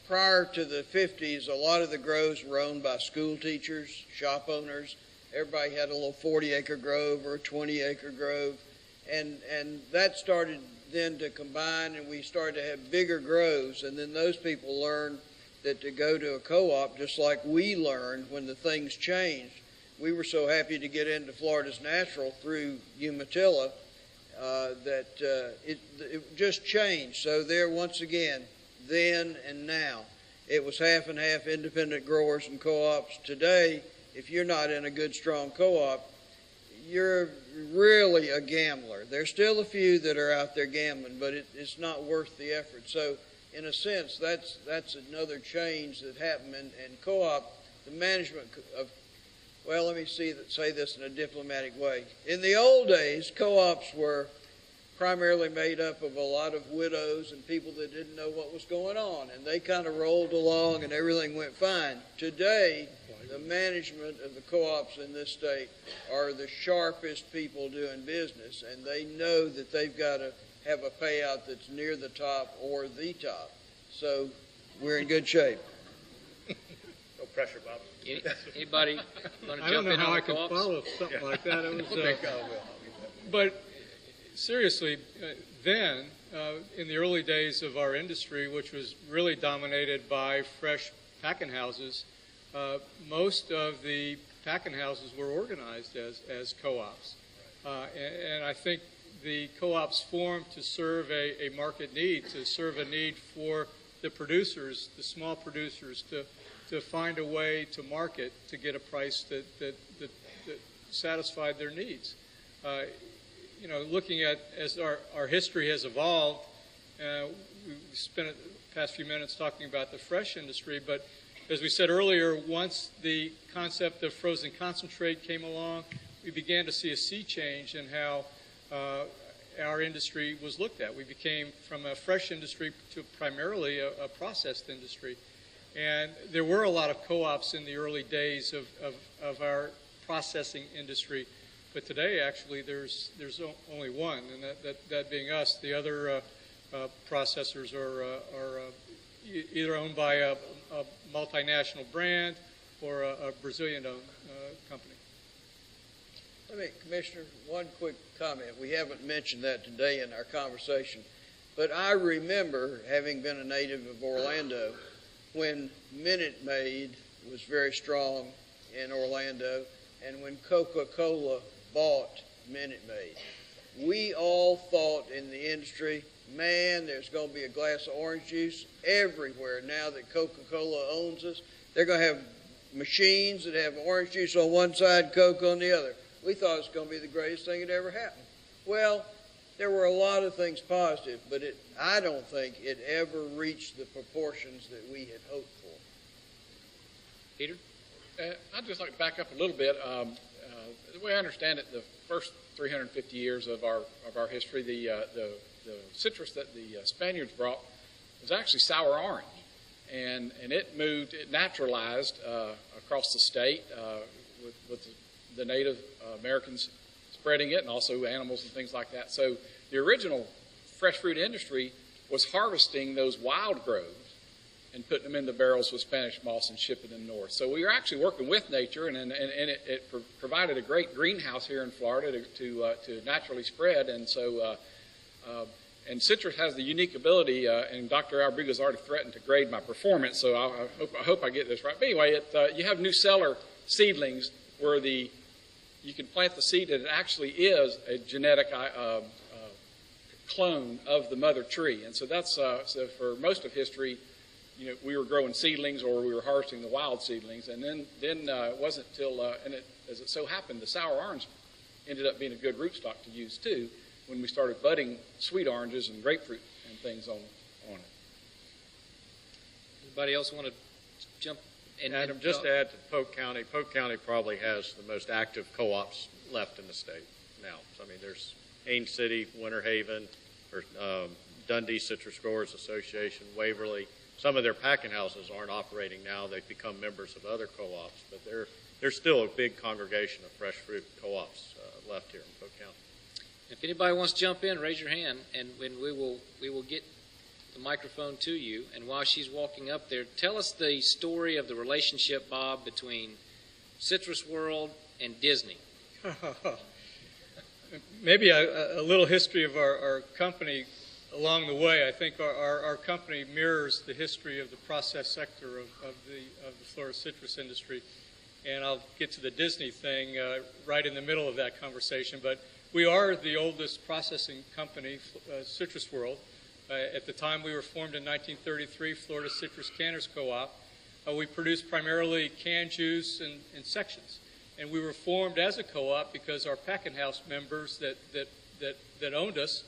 H: Prior to the 50s, a lot of the groves were owned by school teachers, shop owners. Everybody had a little 40-acre grove or a 20-acre grove. And that started then to combine, and we started to have bigger groves. And then those people learned that to go to a co-op, just like we learned when the things changed. We were so happy to get into Florida's Natural through Umatilla that it just changed. So there, once again, then and now, it was half and half independent growers and co-ops. Today, if you're not in a good, strong co-op, you're really a gambler. There's still a few that are out there gambling, but it's not worth the effort. So, in a sense, that's another change that happened in co-op. The management of, well, let me say this in a diplomatic way. In the old days, co-ops were primarily made up of a lot of widows and people that didn't know what was going on, and they kind of rolled along and everything went fine. Today, the management of the co-ops in this state are the sharpest people doing business, and they know that they've got to have a payout that's near the top or the top. So we're in good shape.
D: No pressure, Bob.
C: Anybody want to
G: I
C: jump
G: don't
C: in
G: know
C: on
G: how
C: the
G: I could
C: co-ops?
G: follow something like that. It was, but seriously, then, in the early days of our industry, which was really dominated by fresh packing houses, most of the packing houses were organized as co-ops. And I think the co-ops formed to serve a market need, to serve a need for the producers, the small producers, to find a way to market, to get a price that satisfied their needs. Looking at as our history has evolved, we spent the past few minutes talking about the fresh industry, but as we said earlier, once the concept of frozen concentrate came along, we began to see a sea change in how our industry was looked at. We became from a fresh industry to primarily a processed industry. And there were a lot of co-ops in the early days of our processing industry. But today, actually, there's only one, and that being us. The other processors are either owned by a multinational brand or a Brazilian-owned company.
H: Commissioner, one quick comment. We haven't mentioned that today in our conversation, but I remember, having been a native of Orlando, when Minute Maid was very strong in Orlando, and when Coca-Cola bought Minute Maid. We all thought in the industry, man, there's going to be a glass of orange juice everywhere now that Coca-Cola owns us. They're going to have machines that have orange juice on one side, Coke on the other. We thought it was going to be the greatest thing that ever happened. Well, there were a lot of things positive, but I don't think it ever reached the proportions that we had hoped for.
C: Peter?
M: I'd just like to back up a little bit. The way I understand it, the first 350 years of our history, the citrus that the Spaniards brought was actually sour orange, and it naturalized across the state with the Native Americans spreading it, and also animals and things like that. So the original fresh fruit industry was harvesting those wild groves and putting them in the barrels with Spanish moss and shipping them north. So we were actually working with nature, and it provided a great greenhouse here in Florida to naturally spread. And so, and citrus has the unique ability, and Dr. Albriga's already threatened to grade my performance, so I hope I get this right. But anyway, you have Nuceller seedlings where you can plant the seed and it actually is a genetic clone of the mother tree. And so that's so for most of history, we were growing seedlings or we were harvesting the wild seedlings. And then it wasn't until, as it so happened, the sour orange ended up being a good rootstock to use too when we started budding sweet oranges and grapefruit and things on it.
C: Anybody else want to jump?
N: Adam, just to add to Polk County probably has the most active co-ops left in the state now. So, I mean, there's Haines City, Winter Haven, or Dundee Citrus Growers Association, Waverly. Some of their packing houses aren't operating now. They've become members of other co-ops, but there's still a big congregation of fresh fruit co-ops left here in Polk County.
C: If anybody wants to jump in, raise your hand, and we will get the microphone to you. And while she's walking up there, tell us the story of the relationship, Bob, between Citrus World and Disney.
G: Maybe a little history of our company along the way. I think our company mirrors the history of the process sector of the Florida citrus industry. And I'll get to the Disney thing right in the middle of that conversation. But we are the oldest processing company, Citrus World. At the time we were formed in 1933, Florida Citrus Canners Co-op. We produced primarily canned juice and sections. And we were formed as a co-op because our packing house members that owned us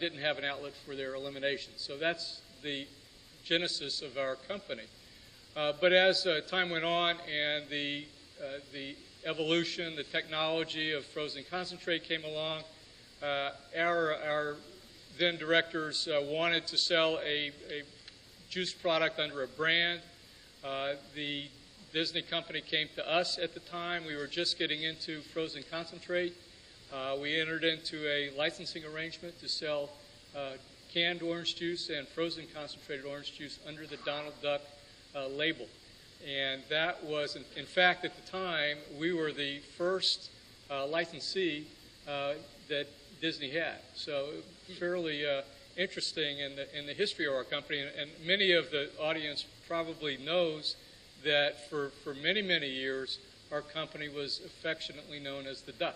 G: didn't have an outlet for their elimination. So that's the genesis of our company. But as time went on and the evolution, the technology of frozen concentrate came along, our then directors wanted to sell a juice product under a brand. The Disney company came to us at the time. We were just getting into frozen concentrate. We entered into a licensing arrangement to sell canned orange juice and frozen concentrated orange juice under the Donald Duck label. And that was, in fact, at the time, we were the first licensee that Disney had. So fairly interesting in the history of our company. And many of the audience probably knows that for many, many years, our company was affectionately known as the Duck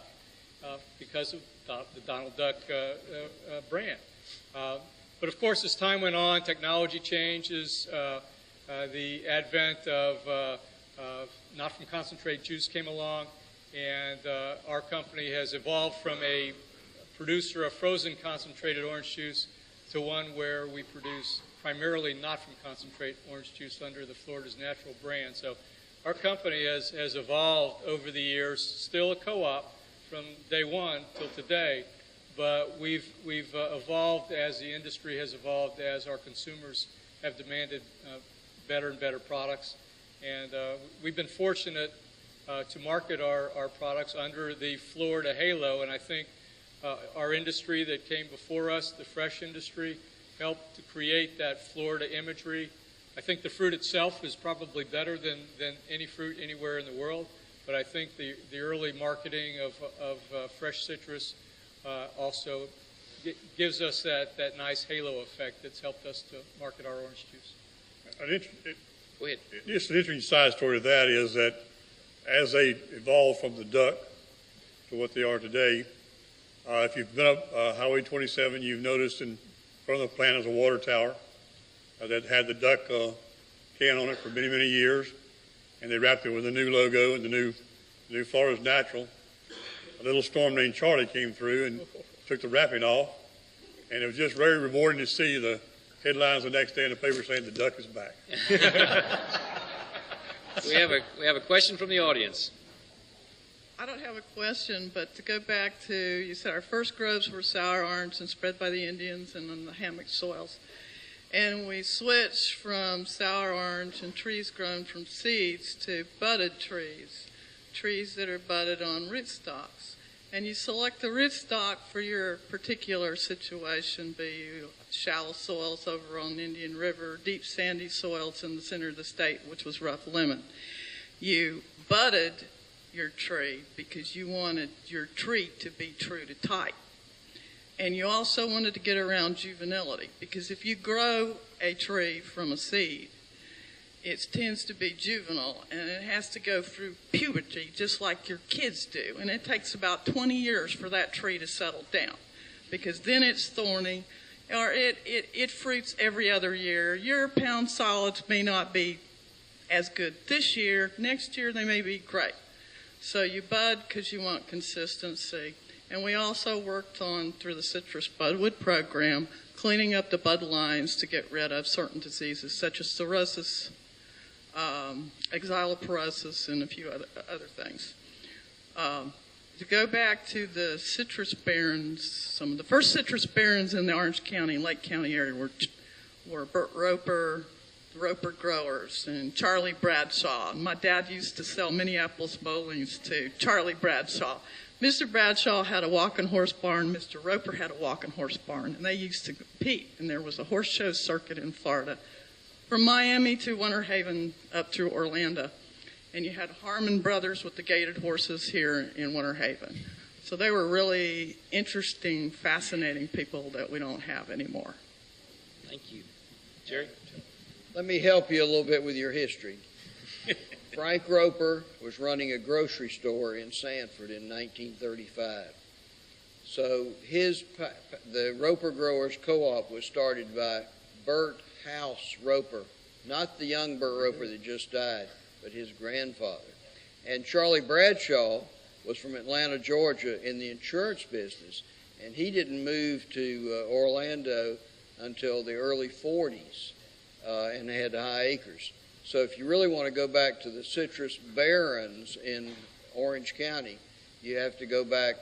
G: because of the Donald Duck brand. But of course, as time went on, technology changes. The advent of not from concentrate juice came along, and our company has evolved from a producer of frozen concentrated orange juice to one where we produce primarily not from concentrate orange juice under the Florida's Natural brand. So our company has evolved over the years, still a co-op from day one till today, but we've evolved as the industry has evolved, as our consumers have demanded better and better products. And we've been fortunate to market our products under the Florida halo. And I think our industry that came before us, the fresh industry, helped to create that Florida imagery. I think the fruit itself is probably better than any fruit anywhere in the world, but I think the early marketing of fresh citrus also gives us that nice halo effect that's helped us to market our orange juice.
C: Go ahead.
I: Just an interesting side story to that is that as they evolved from the duck to what they are today, if you've been up Highway 27, you've noticed in front of the plant is a water tower that had the duck can on it for many, many years, and they wrapped it with a new logo and the new Florida's Natural. A little storm named Charlie came through and took the wrapping off, and it was just very rewarding to see the headlines the next day in the paper saying the duck is back.
C: We have a question from the audience.
P: I don't have a question, but to go back to, you said our first groves were sour orange and spread by the Indians and on the hammock soils. And we switched from sour orange and trees grown from seeds to budded trees that are budded on rootstocks. And you select the rootstock for your particular situation, be you shallow soils over on Indian River, deep sandy soils in the center of the state, which was rough lemon. You budded your tree because you wanted your tree to be true to type. And you also wanted to get around juvenility, because if you grow a tree from a seed, it tends to be juvenile, and it has to go through puberty just like your kids do. And it takes about 20 years for that tree to settle down, because then it's thorny, or it fruits every other year. Your pound solids may not be as good this year. Next year they may be great. So you bud because you want consistency. And we also worked on, through the Citrus Budwood program, cleaning up the bud lines to get rid of certain diseases such as cirrhosis, exiloporosis, and a few other things. To go back to the citrus barons, some of the first citrus barons in the Orange County and Lake County area were Bert Roper, the Roper growers, and Charlie Bradshaw. My dad used to sell Minneapolis bowlings to Charlie Bradshaw. Mr. Bradshaw had a walking horse barn. Mr. Roper had a walking horse barn, and they used to compete. And there was a horse show circuit in Florida, from Miami to Winter Haven up through Orlando. And you had Harmon Brothers with the gaited horses here in Winter Haven. So they were really interesting, fascinating people that we don't have anymore.
C: Thank you. Jerry?
H: Let me help you a little bit with your history. Frank Roper was running a grocery store in Sanford in 1935. So the Roper Growers Co-op was started by Bert House Roper, not the young Bert Roper that just died, but his grandfather. And Charlie Bradshaw was from Atlanta, Georgia, in the insurance business, and he didn't move to Orlando until the early 40s, and they had high acres. So if you really want to go back to the citrus barons in Orange County, you have to go back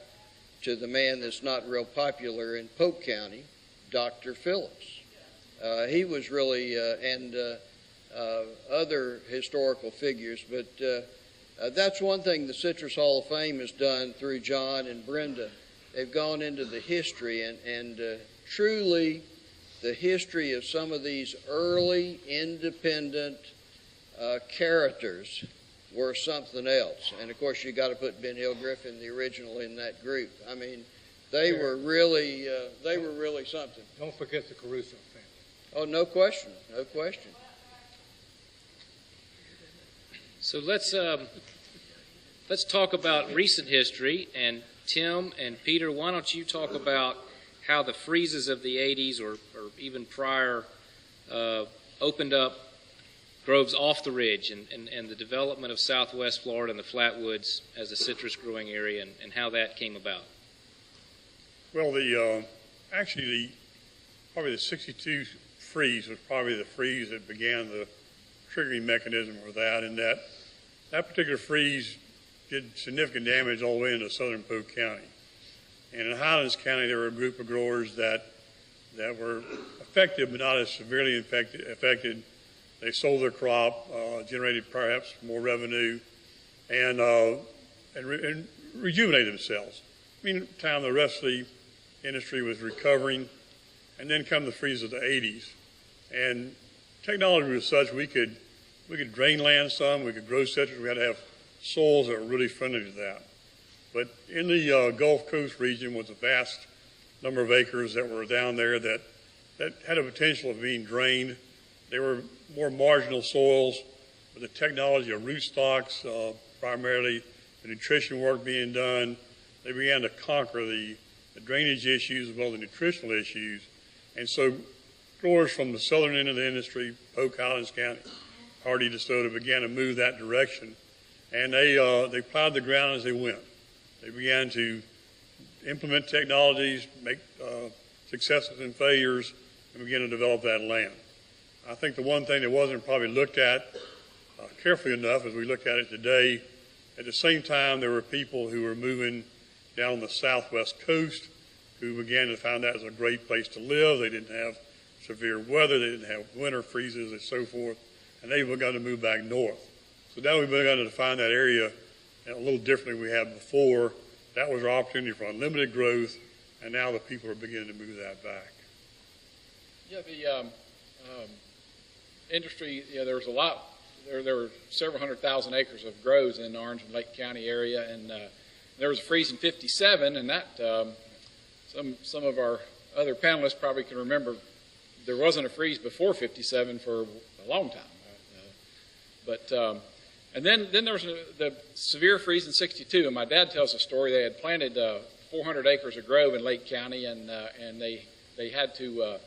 H: to the man that's not real popular in Polk County, Dr. Phillips. He was really, and other historical figures, but that's one thing the Citrus Hall of Fame has done through John and Brenda. They've gone into the history, and truly the history of some of these early independent characters were something else. And of course, you got to put Ben Hill Griffin, the original, in that group. I mean, they were really something.
F: Don't forget the Caruso family.
H: Oh, no question, no question.
C: So let's talk about recent history. And Tim and Peter, why don't you talk about how the freezes of the 80s or even prior opened up groves off the ridge and the development of southwest Florida and the Flatwoods as a citrus growing area, and how that came about.
I: Well, probably the 62 freeze was probably the freeze that began the triggering mechanism for that, and that particular freeze did significant damage all the way into southern Polk County. And in Highlands County, there were a group of growers that were affected, but not as severely affected. They sold their crop, generated perhaps more revenue, and rejuvenate themselves. Meantime, the rest of the industry was recovering, and then come the freeze of the 80s. And technology was such we could drain land some, we could grow citrus, we had to have soils that were really friendly to that. But in the Gulf Coast region was a vast number of acres that were down there that had a potential of being drained. They were more marginal soils with the technology of rootstocks, primarily the nutrition work being done. They began to conquer the drainage issues as well as the nutritional issues. And so growers from the southern end of the industry, Polk, Highlands County, Hardy, DeSoto, began to move that direction. And they plowed the ground as they went. They began to implement technologies, make successes and failures, and begin to develop that land. I think the one thing that wasn't probably looked at carefully enough as we look at it today, at the same time there were people who were moving down the southwest coast who began to find that as a great place to live. They didn't have severe weather, they didn't have winter freezes and so forth, and they've begun to move back north. So now we've begun to define that area a little differently than we had before. That was our opportunity for unlimited growth, and now the people are beginning to move that back.
M: Yeah, the industry, there was a lot. There were several 100,000 acres of groves in the Orange and Lake County area, and there was a freeze in '57, and that some of our other panelists probably can remember there wasn't a freeze before '57 for a long time. And then there was the severe freeze in '62, and my dad tells a story. They had planted 400 acres of grove in Lake County, and they had to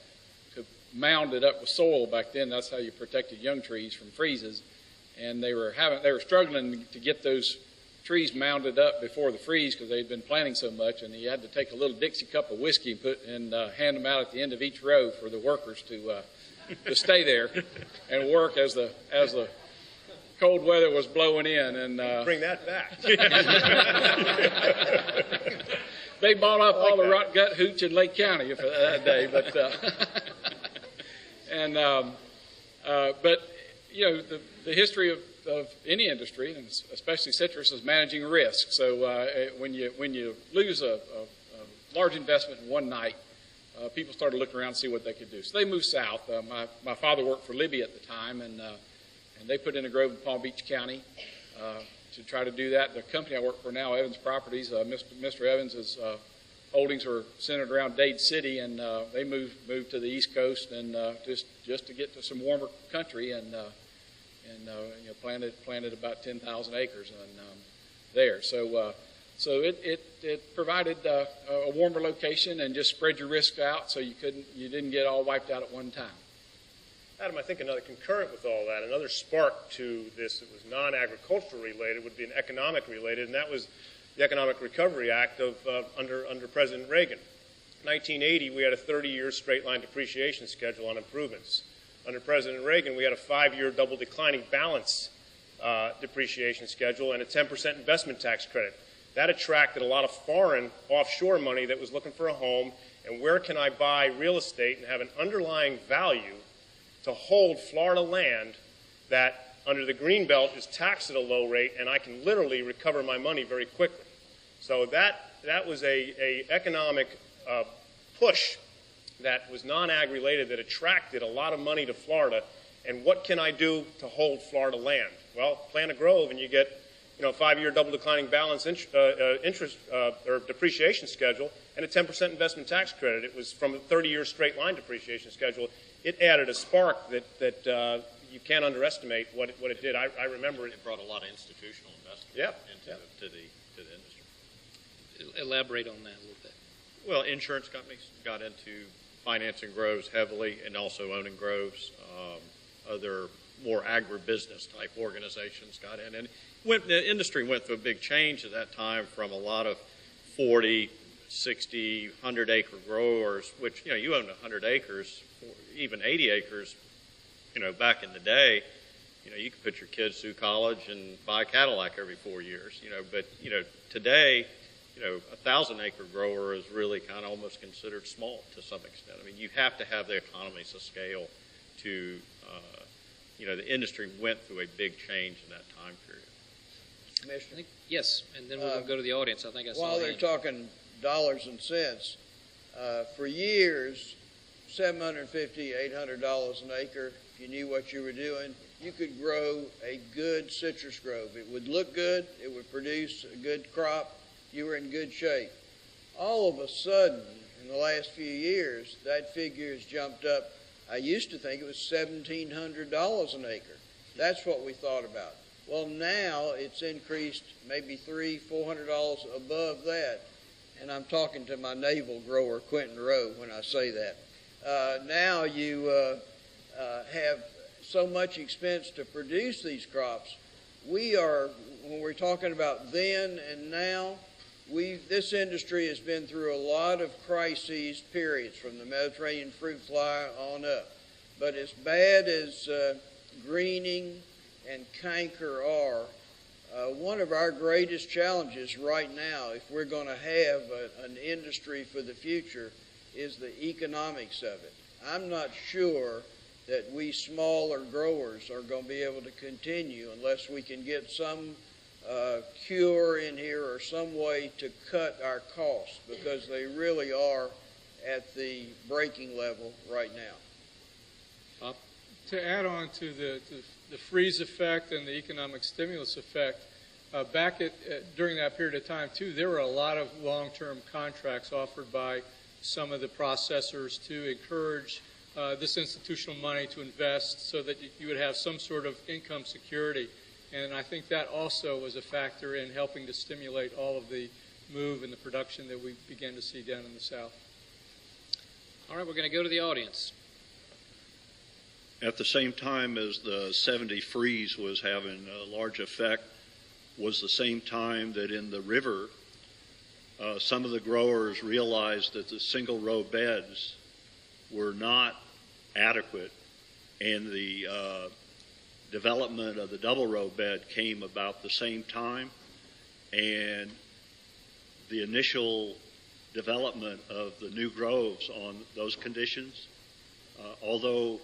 M: mound it up with soil back then. That's how you protected young trees from freezes. And they were struggling to get those trees mounded up before the freeze because they'd been planting so much, and he had to take a little Dixie cup of whiskey and hand them out at the end of each row for the workers to stay there and work as the cold weather was blowing in. And
D: bring that back.
M: They bought up all the rot gut hooch in Lake County for that day, but the history of any industry, and especially citrus, is managing risk. So when you lose a large investment in one night, people started looking around to see what they could do. So they moved south. My father worked for Libby at the time, and they put in a grove in Palm Beach County to try to do that. The company I work for now, Evans Properties, Mr. Evans' holdings are centered around Dade City, and they moved to the East Coast and just to get to some warmer country, and planted about 10,000 acres there. So it provided a warmer location and just spread your risk out so you didn't get all wiped out at one time.
D: Adam, I think another concurrent with all that, another spark to this that was non-agricultural related would be an economic related, and that was the Economic Recovery Act under President Reagan. 1980, we had a 30-year straight-line depreciation schedule on improvements. Under President Reagan, we had a 5-year double declining balance depreciation schedule and a 10% investment tax credit. That attracted a lot of foreign offshore money that was looking for a home, and where can I buy real estate and have an underlying value to hold Florida land that under the Greenbelt is taxed at a low rate, and I can literally recover my money very quickly. So that was a economic push that was non-ag related that attracted a lot of money to Florida. And what can I do to hold Florida land? Well, plant a grove and you get a 5-year double declining balance interest or depreciation schedule and a 10% investment tax credit. It was from a 30-year straight line depreciation schedule. It added a spark that you can't underestimate what it did. I remember it.
Q: It brought a lot of institutional investment into the industry.
C: Elaborate on that a little bit.
N: Well, insurance companies got into financing groves heavily and also owning groves. Other more agribusiness type organizations got in. And the industry went through a big change at that time from a lot of 40, 60, 100 acre growers, which, you own 100 acres, even 80 acres, back in the day, you could put your kids through college and buy a Cadillac every 4 years, but, today, 1,000 acre grower is really kind of almost considered small to some extent. I mean, you have to have the economies of scale to, the industry went through a big change in that time period.
H: Commissioner?
C: Yes, and then we're going to go to the audience. I think I saw
H: While
C: a
H: they're
C: hand.
H: talking dollars and cents, for years, $750, $800 an acre, if you knew what you were doing, you could grow a good citrus grove. It would look good. It would produce a good crop. You were in good shape. All of a sudden, in the last few years, that figure has jumped up. I used to think it was $1,700 an acre. That's what we thought about. Well, now it's increased maybe $300, $400 above that. And I'm talking to my navel grower, Quentin Rowe, when I say that. Now you have so much expense to produce these crops. When we're talking about then and now, this industry has been through a lot of crises, periods, from the Mediterranean fruit fly on up. But as bad as greening and canker are, one of our greatest challenges right now, if we're going to have an industry for the future, is the economics of it. I'm not sure that we smaller growers are going to be able to continue unless we can get some cure in here or some way to cut our costs, because they really are at the breaking level right now.
C: Bob?
G: To add on to the freeze effect and the economic stimulus effect, during that period of time, too, there were a lot of long-term contracts offered by some of the processors to encourage this institutional money to invest so that you would have some sort of income security. And I think that also was a factor in helping to stimulate all of the move and the production that we began to see down in the South.
C: All right, we're going to go to the audience.
R: At the same time as the 70 freeze was having a large effect was the same time that in the river, some of the growers realized that the single row beds were not adequate, and the development of the double row bed came about the same time, and the initial development of the new groves on those conditions, although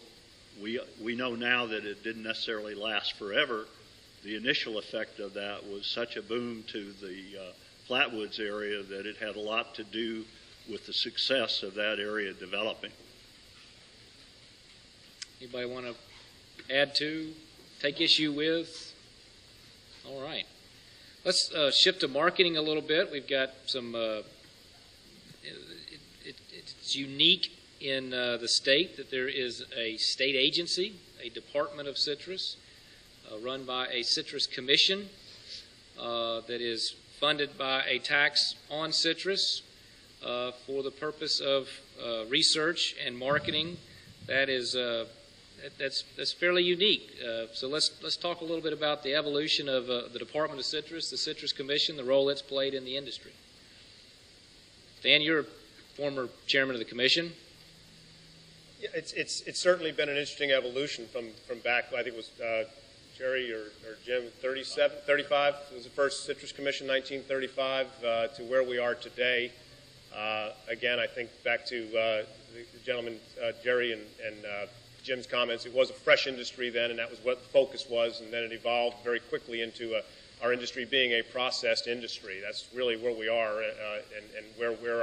R: we know now that it didn't necessarily last forever, the initial effect of that was such a boom to the Flatwoods area that it had a lot to do with the success of that area developing.
C: Anybody want to add to, take issue with? All right. Let's shift to marketing a little bit. We've got some, it's unique in the state that there is a state agency, a Department of Citrus, run by a citrus commission that is funded by a tax on citrus for the purpose of research and marketing. That is that's fairly unique. So let's talk a little bit about the evolution of the Department of Citrus, the Citrus Commission, the role it's played in the industry. Dan, you're a former chairman of the commission.
D: Yeah, it's certainly been an interesting evolution from back, I think it was Jerry or Jim, 35 was the first Citrus Commission, 1935, to where we are today. Again, I think back to the gentleman, Jerry and Jim's comments, it was a fresh industry then, and that was what the focus was, and then it evolved very quickly into our industry being a processed industry. That's really where we are and where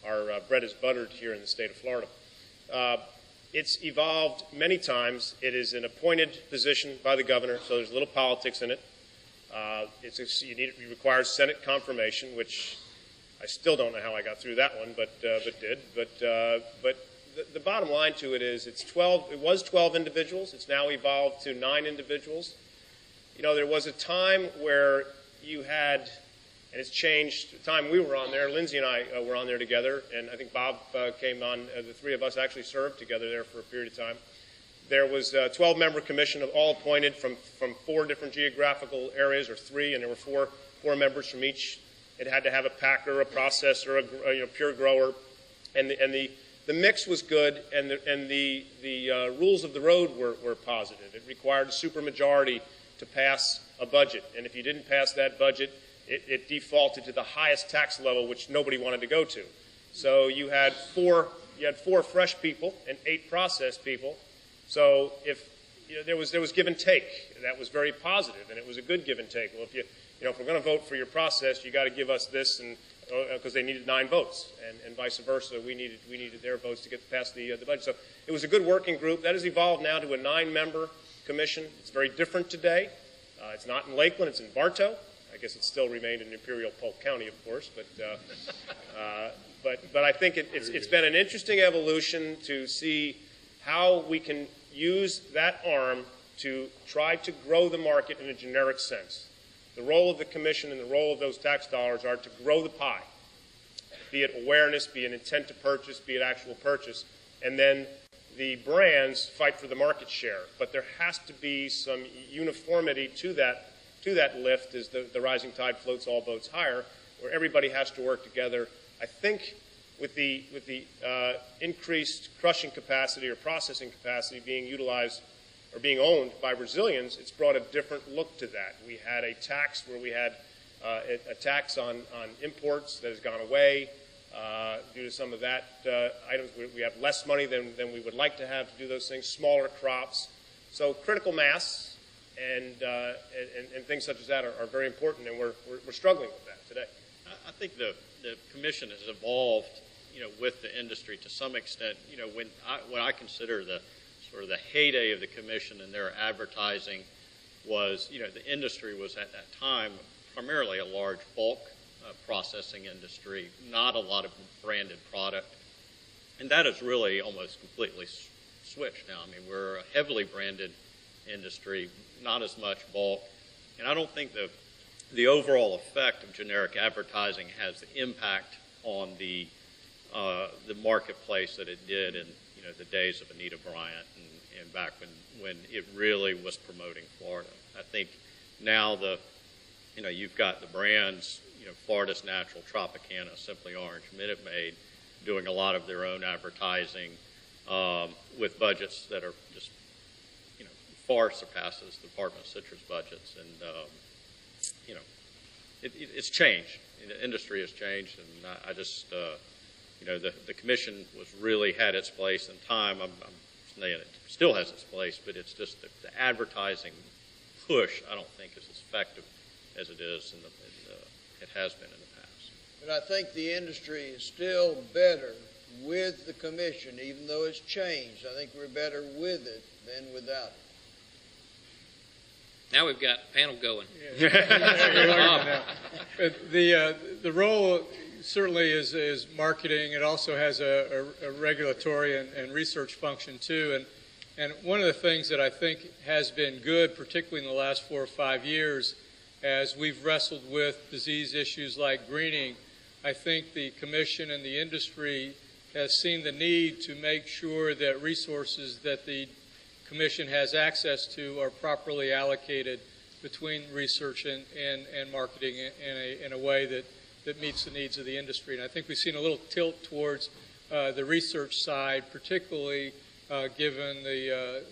D: our bread is buttered here in the state of Florida. It's evolved many times. It is an appointed position by the governor, so there's a little politics in it. It requires Senate confirmation, which I still don't know how I got through that one, but did. But the bottom line to it is it was 12 individuals. It's now evolved to 9 individuals. You know, there was a time where you had, and it's changed, the time we were on there, Lindsay and I were on there together, and I think Bob came on, the three of us actually served together there for a period of time. There was a 12-member commission, all appointed from 4 different geographical areas, or 3, and there were 4 members from each. It had to have a packer, a processor, a pure grower, and the mix was good, and the rules of the road were positive. It required a supermajority to pass a budget, and if you didn't pass that budget, it defaulted to the highest tax level, which nobody wanted to go to. So you had 4 fresh people and 8 processed people. So if there was give and take, that was very positive, and it was a good give and take. Well, if we're going to vote for your process, you got to give us this, and because they needed 9 votes, and vice versa, we needed their votes to get past the budget. So it was a good working group. That has evolved now to a 9-member commission. It's very different today. It's not in Lakeland, it's in Bartow. I guess it still remained in Imperial Polk County, of course, but I think it's been an interesting evolution to see how we can use that arm to try to grow the market in a generic sense. The role of the commission and the role of those tax dollars are to grow the pie, be it awareness, be it intent to purchase, be it actual purchase, and then the brands fight for the market share. But there has to be some uniformity to that lift as the rising tide floats all boats higher, where everybody has to work together. I think with the increased crushing capacity or processing capacity being utilized or being owned by Brazilians, it's brought a different look to that. We had a tax where we had a tax on imports that has gone away due to some of that items. We have less money than we would like to have to do those things, smaller crops. So critical mass and things such as that are very important, and we're struggling with that today.
N: I think the commission has evolved, with the industry to some extent. When I consider the sort of the heyday of the commission and their advertising was, the industry was at that time primarily a large bulk processing industry, not a lot of branded product. And that has really almost completely switched now. I mean, we're a heavily branded industry, not as much bulk. And I don't think the overall effect of generic advertising has the impact on the marketplace that it did in the days of Anita Bryant and back when it really was promoting Florida. I think now you've got the brands, Florida's Natural, Tropicana, Simply Orange, Minute Maid, doing a lot of their own advertising with budgets that are just far surpasses the Department of Citrus budgets, and it's changed. The industry has changed, and I just the commission was really had its place in time. I'm saying it still has its place, but it's just the advertising push I don't think is as effective as it is it has been in the past.
H: But I think the industry is still better with the commission, even though it's changed. I think we're better with it than without it.
C: Now we've got panel going.
G: The role certainly is marketing. It also has a regulatory and research function too. And one of the things that I think has been good, particularly in the last 4 or 5 years, as we've wrestled with disease issues like greening, I think the commission and the industry has seen the need to make sure that resources that the commission has access to are properly allocated between research and marketing in a way that meets the needs of the industry. And I think we've seen a little tilt towards the research side, particularly given the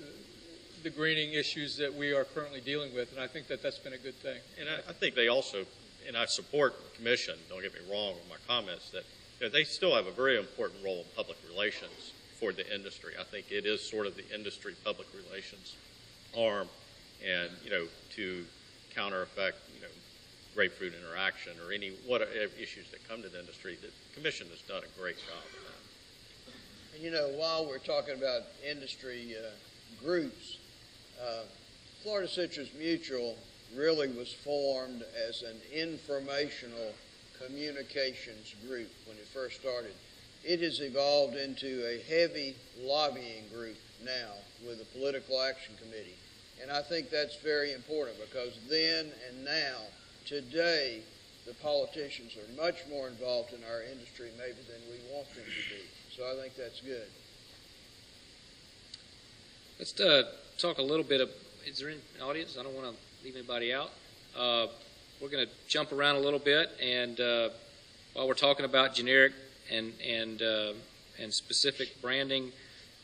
G: greening issues that we are currently dealing with, and I think that's been a good thing.
N: And I think they also, and I support the commission, don't get me wrong with my comments, that they still have a very important role in public relations for the industry. I think it is sort of the industry public relations arm, and to counter effect grapefruit interaction or any issues that come to the industry. The commission has done a great job of that.
H: And while we're talking about industry groups, Florida Citrus Mutual really was formed as an informational communications group when it first started. It has evolved into a heavy lobbying group now with a political action committee. And I think that's very important because then and now, today, the politicians are much more involved in our industry maybe than we want them to be. So I think that's good.
C: Let's talk a little bit of, is there an audience? I don't want to leave anybody out. We're going to jump around a little bit, and while we're talking about generic and specific branding,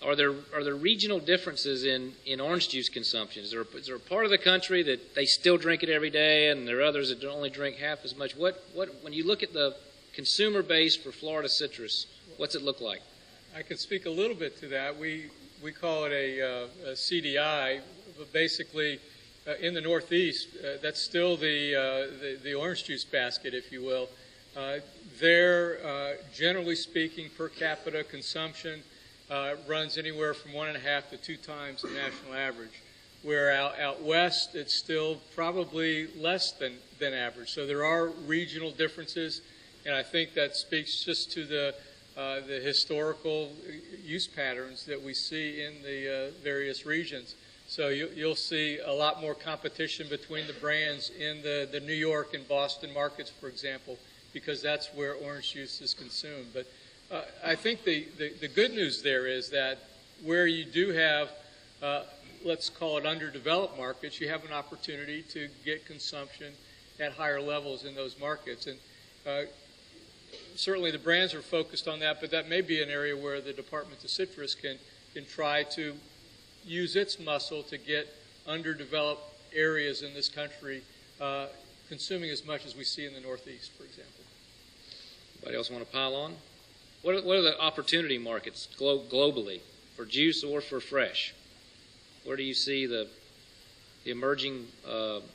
C: are there regional differences in orange juice consumption? Is there a part of the country that they still drink it every day, and there are others that only drink half as much? What when you look at the consumer base for Florida citrus, what's it look like?
G: I can speak a little bit to that. We call it a CDI, but basically in the Northeast, that's still the orange juice basket, if you will. There, generally speaking, per capita consumption runs anywhere from 1.5 to 2 times the national average. Where out west, it's still probably less than average. So there are regional differences, and I think that speaks just to the historical use patterns that we see in the various regions. So you'll see a lot more competition between the brands in the New York and Boston markets, for example, because that's where orange juice is consumed. But I think the good news there is that where you do have let's call it underdeveloped markets, you have an opportunity to get consumption at higher levels in those markets. And certainly the brands are focused on that, but that may be an area where the Department of Citrus can try to use its muscle to get underdeveloped areas in this country consuming as much as we see in the Northeast, for example.
C: Anybody else want to pile on? What are the opportunity markets globally for juice or for fresh? Where do you see the emerging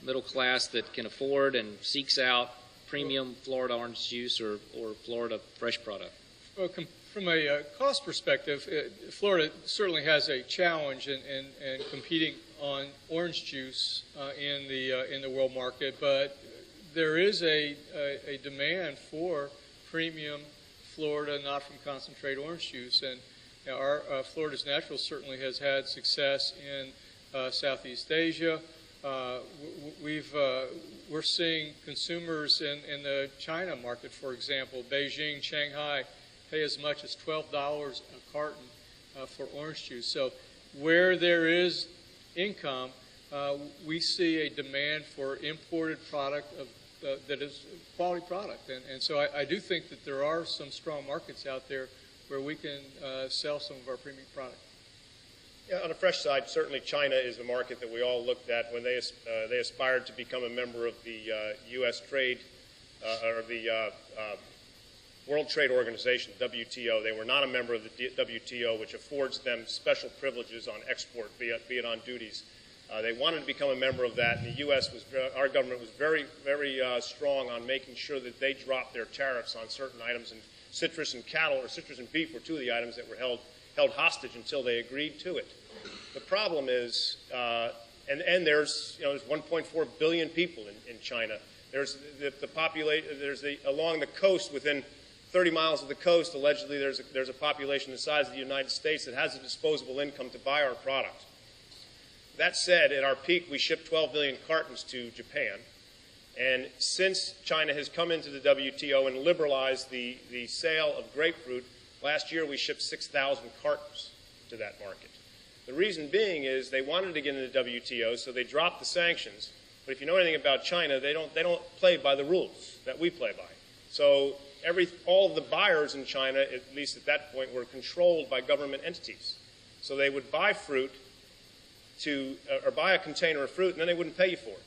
C: middle class that can afford and seeks out premium Florida orange juice or Florida fresh product?
G: Well, from a cost perspective, Florida certainly has a challenge in competing on orange juice in the world market, but there is a demand for premium Florida not from concentrate orange juice, and our Florida's Natural certainly has had success in Southeast Asia. We're seeing consumers in the China market, for example, Beijing, Shanghai, pay as much as $12 a carton for orange juice. So where there is income, we see a demand for imported product that is quality product. And so I do think that there are some strong markets out there where we can sell some of our premium product.
D: Yeah, on the fresh side, certainly China is a market that we all looked at when they aspired to become a member of the U.S. Trade or the World Trade Organization, WTO. They were not a member of the WTO, which affords them special privileges on export, be it on duties. They wanted to become a member of that, and the U.S. our government was very, very strong on making sure that they dropped their tariffs on certain items, and citrus and cattle, or citrus and beef, were two of the items that were held hostage until they agreed to it. The problem is, and there's 1.4 billion people in China. There's the population. Along the coast, within 30 miles of the coast, allegedly there's a population the size of the United States that has a disposable income to buy our product. That said, at our peak, we shipped 12 million cartons to Japan. And since China has come into the WTO and liberalized the sale of grapefruit, last year we shipped 6,000 cartons to that market. The reason being is they wanted to get into the WTO, so they dropped the sanctions. But if you know anything about China, they don't play by the rules that we play by. So all of the buyers in China, at least at that point, were controlled by government entities. So they would buy fruit or buy a container of fruit, and then they wouldn't pay you for it.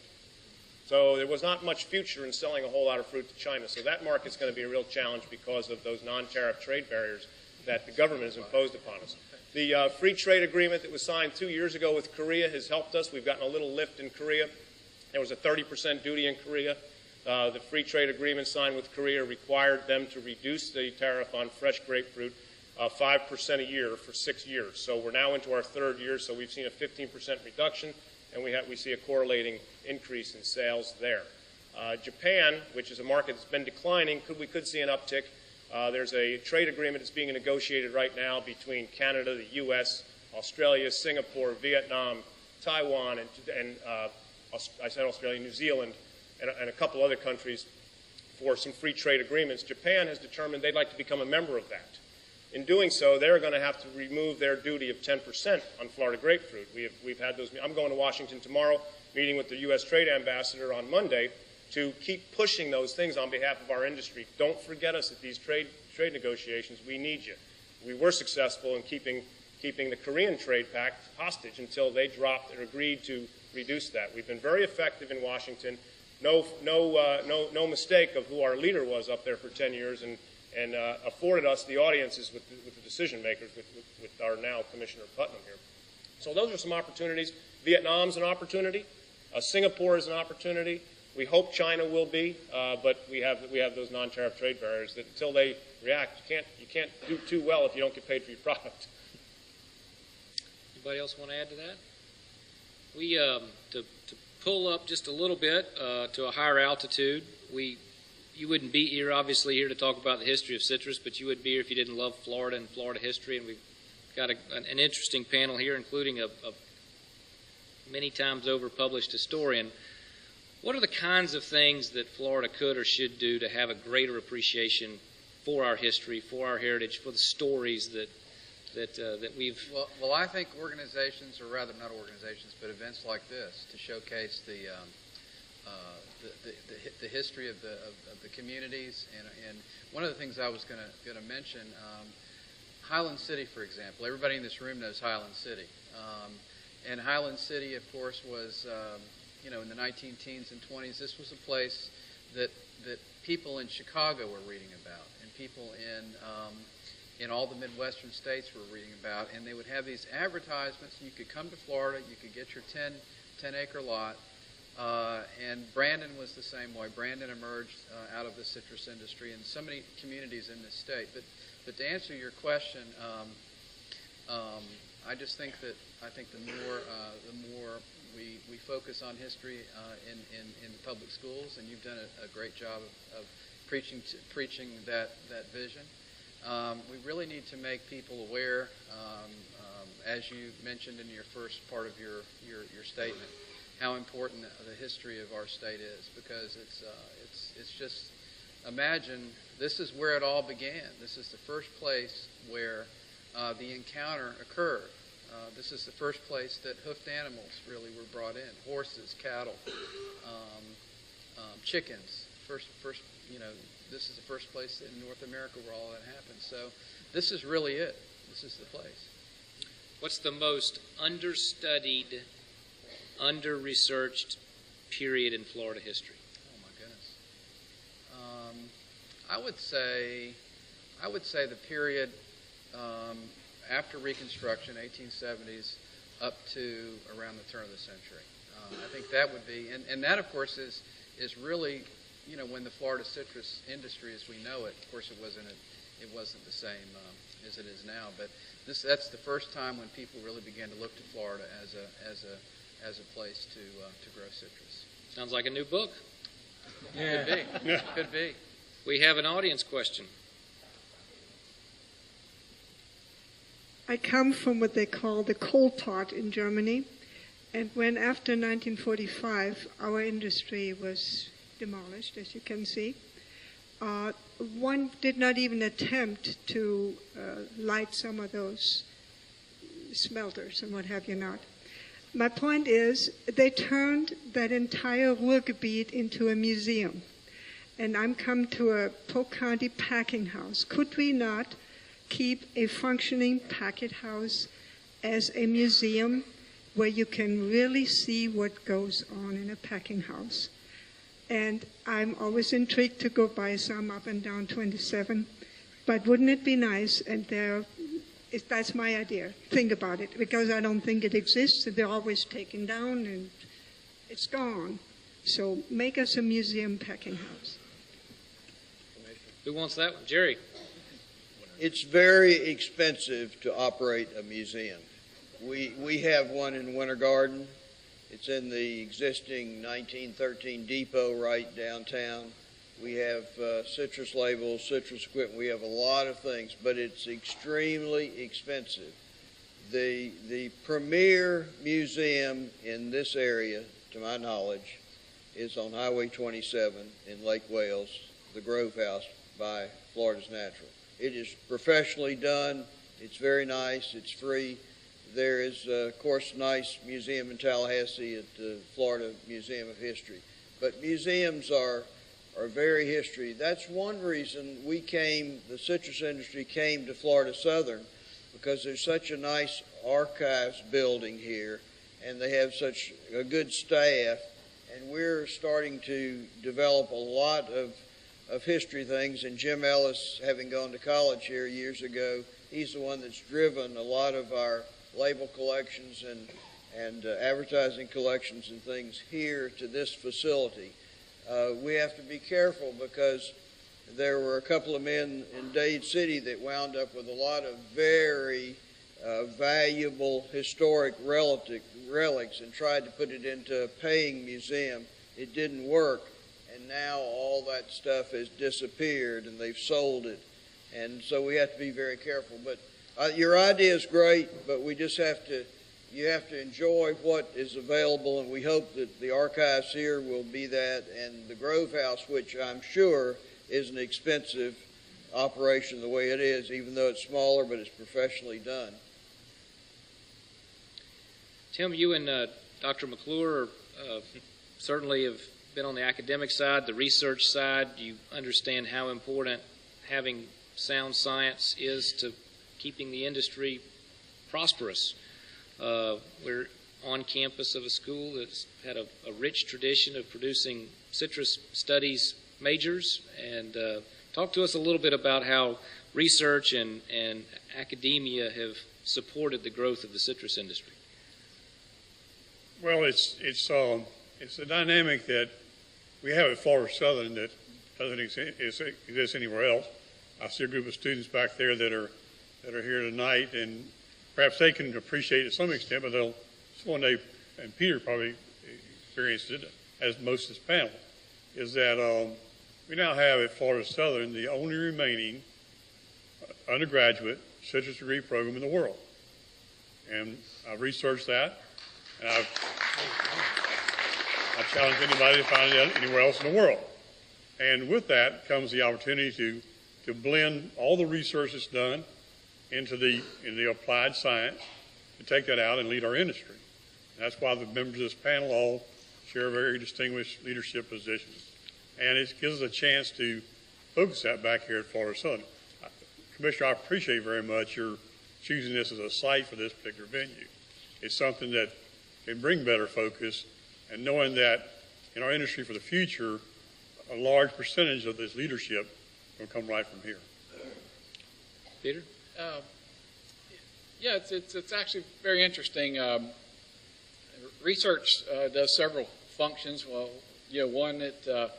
D: So there was not much future in selling a whole lot of fruit to China. So that market's going to be a real challenge because of those non-tariff trade barriers that the government has imposed upon us. The free trade agreement that was signed 2 years ago with Korea has helped us. We've gotten a little lift in Korea. There was a 30% duty in Korea. The free trade agreement signed with Korea required them to reduce the tariff on fresh grapefruit 5% a year for 6 years. So we're now into our third year, so we've seen a 15% reduction, and we see a correlating increase in sales there. Japan, which is a market that's been declining, we could see an uptick. There's a trade agreement that's being negotiated right now between Canada, the U.S., Australia, Singapore, Vietnam, Taiwan, and I said Australia, New Zealand, and a couple other countries for some free trade agreements. Japan has determined they'd like to become a member of that. In doing so, they're going to have to remove their duty of 10% on Florida grapefruit. We've had those. I'm going to Washington tomorrow, meeting with the U.S. Trade Ambassador on Monday to keep pushing those things on behalf of our industry. Don't forget us at these trade negotiations. We need you. We were successful in keeping the Korean trade pact hostage until they dropped or agreed to reduce that. We've been very effective in Washington. No mistake of who our leader was up there for 10 years, and afforded us the audiences with the decision makers, with our now Commissioner Putnam here. So those are some opportunities. Vietnam's an opportunity. Singapore is an opportunity. We hope China will be, but we have those non-tariff trade barriers that until they react, you can't do too well if you don't get paid for your product.
C: Anybody else want to add to that? We to pull up just a little bit to a higher altitude. You wouldn't be here, obviously, here to talk about the history of citrus, but you would be here if you didn't love Florida and Florida history. And we've got an interesting panel here, including a many times over published historian. What are the kinds of things that Florida could or should do to have a greater appreciation for our history, for our heritage, for the stories that we've...
E: Well, I think organizations, or rather not organizations, but events like this to showcase the history of the communities. And one of the things I was going to mention, Highland City, for example. Everybody in this room knows Highland City. And Highland City, of course, was, in the 19-teens and 20s, this was a place that people in Chicago were reading about, and people in all the Midwestern states were reading about, and they would have these advertisements. You could come to Florida, you could get your 10-acre lot, and Brandon was the same way. Brandon emerged out of the citrus industry, and so many communities in this state. But to answer your question, I just think that the more we focus on history in the public schools, and you've done a great job of preaching that vision. We really need to make people aware, as you mentioned in your first part of your statement, how important the history of our state is, because it's just, imagine this is where it all began. This is the first place where the encounter occurred. This is the first place that hoofed animals really were brought in: horses, cattle, chickens. First, this is the first place in North America where all that happened. So this is really it. This is the place.
C: What's the most understudied, under-researched period in Florida history?
E: Oh my goodness. I would say the period after Reconstruction, 1870s, up to around the turn of the century. I think that would be, and that of course is really, when the Florida citrus industry as we know it, of course it wasn't the same as it is now, but that's the first time when people really began to look to Florida as a place to grow citrus.
C: Sounds like a new book.
E: Yeah. Could be. Could be.
C: We have an audience question.
K: I come from what they call the coal pot in Germany, and when after 1945 our industry was demolished, as you can see, one did not even attempt to light some of those smelters and what have you not. My point is, they turned that entire Ruhrgebiet into a museum, and I'm come to a Polk County packing house. Could we not keep a functioning packet house as a museum where you can really see what goes on in a packing house? And I'm always intrigued to go by some up and down 27, but wouldn't it be nice? And that's my idea. Think about it, because I don't think it exists. They're always taken down and it's gone. So make us a museum packing house.
C: Who wants that one? Jerry.
H: It's very expensive to operate a museum. We have one in Winter Garden. It's in the existing 1913 depot right downtown. We have citrus labels, citrus equipment. We have a lot of things, but it's extremely expensive. The premier museum in this area, to my knowledge, is on Highway 27 in Lake Wales, the Grove House by Florida's Natural. It is professionally done. It's very nice. It's free. There is, of course, a nice museum in Tallahassee at the Florida Museum of History. But museums are very history. That's one reason the citrus industry came to Florida Southern, because there's such a nice archives building here, and they have such a good staff, and we're starting to develop a lot of history things. And Jim Ellis, having gone to college here years ago, he's the one that's driven a lot of our label collections and advertising collections and things here to this facility. We have to be careful because there were a couple of men in Dade City that wound up with a lot of very valuable historic relics and tried to put it into a paying museum. It didn't work, and now all that stuff has disappeared and they've sold it. And so we have to be very careful. But your idea is great, but we just have to, you have to enjoy what is available, and we hope that the archives here will be that, and the Grove House, which I'm sure is an expensive operation the way it is, even though it's smaller, but it's professionally done.
C: Tim, you and Dr. McClure certainly have been on the academic side, the research side. You understand how important having sound science is to keeping the industry prosperous. We're on campus of a school that's had a rich tradition of producing citrus studies majors, and talk to us a little bit about how research and academia have supported the growth of the citrus industry.
I: Well, it's a dynamic that we have at Florida Southern that doesn't exist anywhere else. I see a group of students back there that are here tonight, and perhaps they can appreciate it to some extent, but they'll one day, and Peter probably experienced it, as most of this panel, is that we now have at Florida Southern the only remaining undergraduate citrus degree program in the world. And I've researched that, and I challenge anybody to find it anywhere else in the world. And with that comes the opportunity to blend all the research that's done into the applied science, to take that out and lead our industry. And that's why the members of this panel all share very distinguished leadership positions. And it gives us a chance to focus that back here at Florida Southern. Commissioner, I appreciate very much your choosing this as a site for this particular venue. It's something that can bring better focus, and knowing that in our industry for the future, a large percentage of this leadership will come right from here.
C: Peter?
M: Yeah, it's actually very interesting. Research does several functions. Well, one that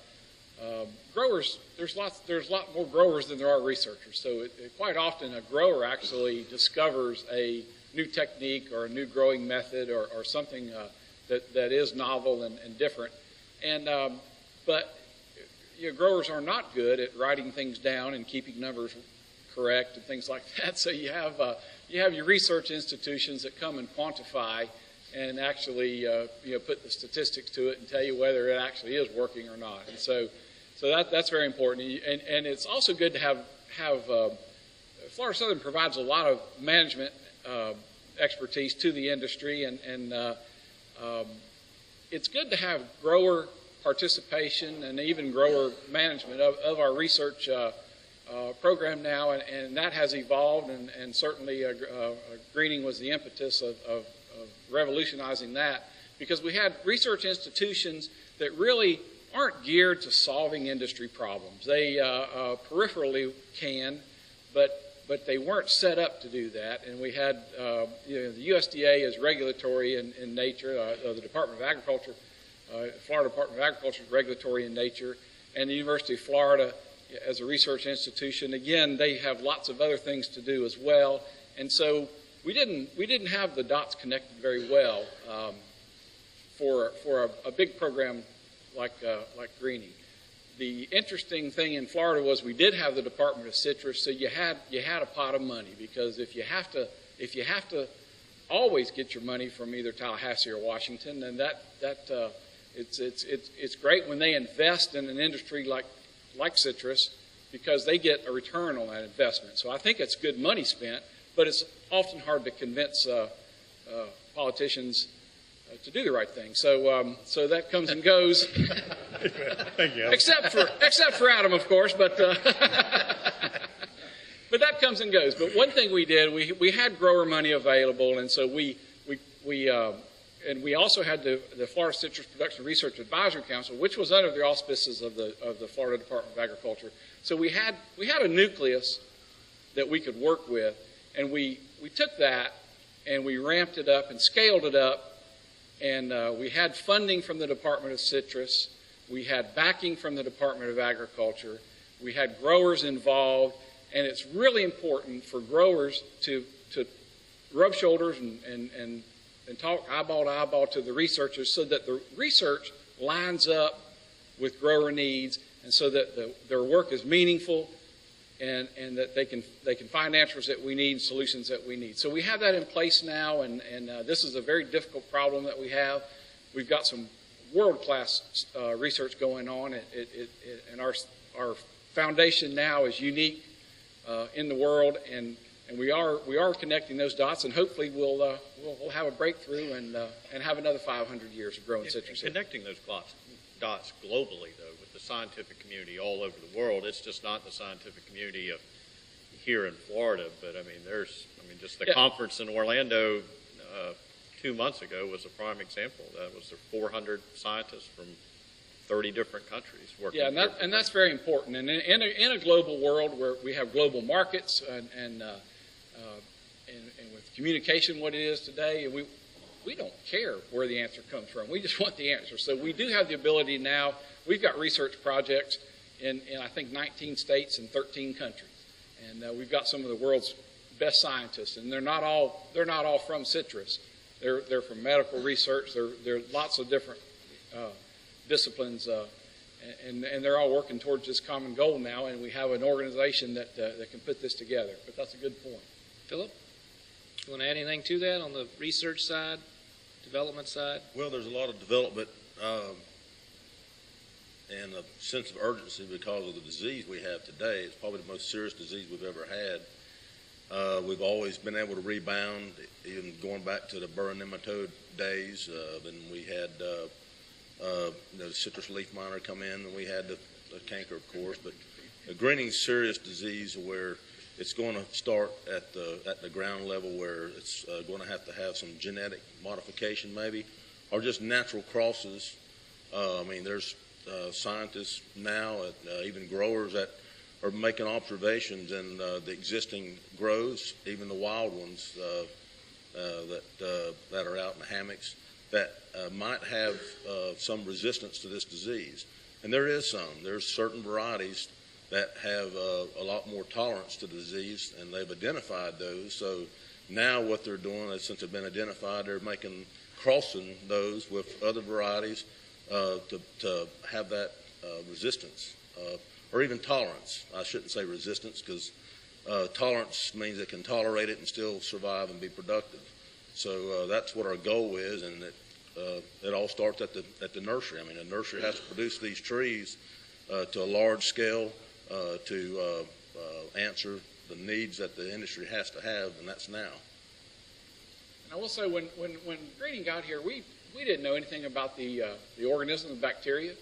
M: growers, there's a lot more growers than there are researchers. So quite often a grower actually discovers a new technique or a new growing method or something that is novel and different. And but growers are not good at writing things down and keeping numbers correct and things like that. So you have your research institutions that come and quantify and actually put the statistics to it and tell you whether it actually is working or not. And so that's very important. And it's also good to have Florida Southern provides a lot of management expertise to the industry, and it's good to have grower participation and even grower management of our research program now, and that has evolved, and certainly greening was the impetus of revolutionizing that, because we had research institutions that really aren't geared to solving industry problems. They peripherally can, but they weren't set up to do that. And we had the USDA is regulatory in nature, the Department of Agriculture, Florida Department of Agriculture is regulatory in nature, and the University of Florida as a research institution, again, they have lots of other things to do as well. And so we didn't have the dots connected very well for a big program like greening. The interesting thing in Florida was we did have the Department of Citrus, so you had a pot of money, because if you have to always get your money from either Tallahassee or Washington, then it's great when they invest in an industry like citrus, because they get a return on that investment. So I think it's good money spent, but it's often hard to convince politicians to do the right thing. So that comes and goes.
I: Thank you.
M: Except for Adam, of course, but but that comes and goes. But one thing we did, we had grower money available, and so we also had the Florida Citrus Production Research Advisory Council, which was under the auspices of the Florida Department of Agriculture. So we had a nucleus that we could work with, and we took that and we ramped it up and scaled it up And we had funding from the Department of Citrus. We had backing from the Department of Agriculture. We had growers involved. And it's really important for growers to rub shoulders and talk eyeball to eyeball to the researchers so that the research lines up with grower needs and so that their work is meaningful and that they can find answers that we need, solutions that we need. So we have that in place now, and this is a very difficult problem that we have. We've got some world-class research going on, and our foundation now is unique in the world, and we are connecting those dots, and hopefully we'll have a breakthrough and have another 500 years of growing citrus.
N: Connecting those dots globally, though, with the scientific community all over the world. It's just not the scientific community of here in Florida, but just the conference in Orlando 2 months ago was a prime example. That was 400 scientists from 30 different countries working.
M: Yeah, and that's very important. And in a global world where we have global markets and with communication what it is today, we don't care where the answer comes from. We just want the answer. So we do have the ability now. We've got research projects in I think 19 states and 13 countries, and we've got some of the world's best scientists. And they're not all from citrus. They're from medical research. There are lots of different disciplines, and they're all working towards this common goal now. And we have an organization that can put this together. But that's a good point.
C: Philip, you want to add anything to that on the research side, development side?
L: Well, there's a lot of development and a sense of urgency because of the disease we have today. It's probably the most serious disease we've ever had. We've always been able to rebound, even going back to the burr nematode days. Then we had the citrus leaf miner come in, and we had the canker, of course. But a greening serious disease where it's going to start at the ground level, where it's going to have some genetic modification maybe, or just natural crosses. There's scientists now, even growers that are making observations in the existing grows, even the wild ones that are out in the hammocks, that might have some resistance to this disease. And there is some. There's certain varieties that have a lot more tolerance to the disease, and they've identified those. So now what they're doing is, since they've been identified, they're crossing those with other varieties to have that resistance, or even tolerance. I shouldn't say resistance, because tolerance means they can tolerate it and still survive and be productive. So that's what our goal is, and it all starts at the nursery. The nursery has to produce these trees to a large scale to answer the needs that the industry has to have, and that's now.
M: And I will say, when breeding got here, we didn't know anything about the organism, the bacteria.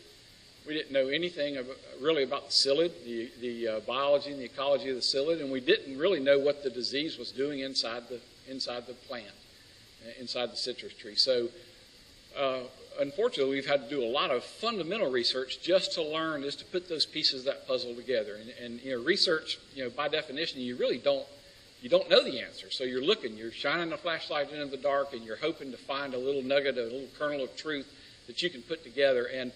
M: We didn't know anything really about the psyllid, the biology and the ecology of the psyllid, and we didn't really know what the disease was doing inside the plant, inside the citrus tree. So unfortunately, we've had to do a lot of fundamental research just to put those pieces of that puzzle together. And research, by definition, you really don't know the answer. So you're shining a flashlight into the dark, and you're hoping to find a little nugget, a little kernel of truth that you can put together. And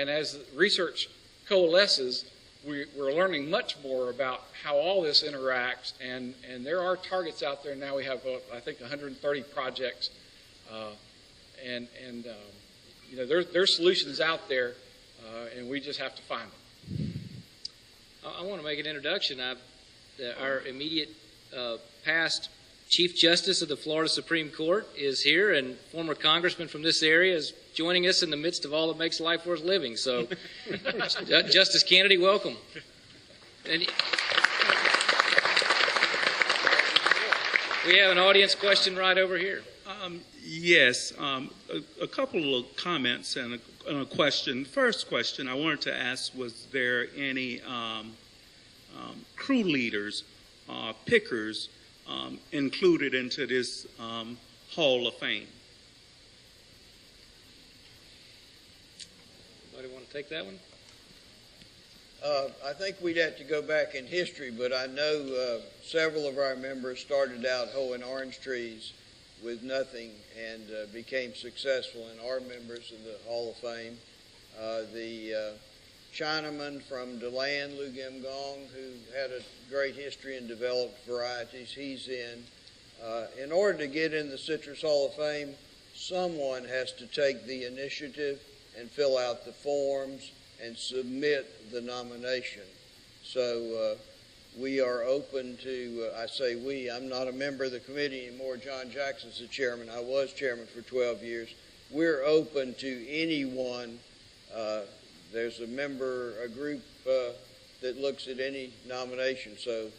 M: as research coalesces, we're learning much more about how all this interacts. And there are targets out there now. We have, I think, 130 projects. There's solutions out there, and we just have to find them.
C: I want to make an introduction. Our immediate past Chief Justice of the Florida Supreme Court is here, and former congressman from this area is joining us in the midst of all that makes life worth living. So, Justice Kennedy, welcome. And we have an audience question right over here.
S: Yes, a couple of comments and a question. First question I wanted to ask, was there any crew leaders, pickers, included into this Hall of Fame?
C: Anybody want to take that one?
H: I think we'd have to go back in history, but I know several of our members started out hoeing orange trees with nothing and became successful and are members of the Hall of Fame. The Chinaman from DeLand, Lu Gim Gong, who had a great history and developed varieties, he's in. In order to get in the Citrus Hall of Fame, someone has to take the initiative and fill out the forms and submit the nomination. So we are open to, I say we, I'm not a member of the committee anymore. John Jackson's the chairman. I was chairman for 12 years. We're open to anyone. There's a group that looks at any nomination, so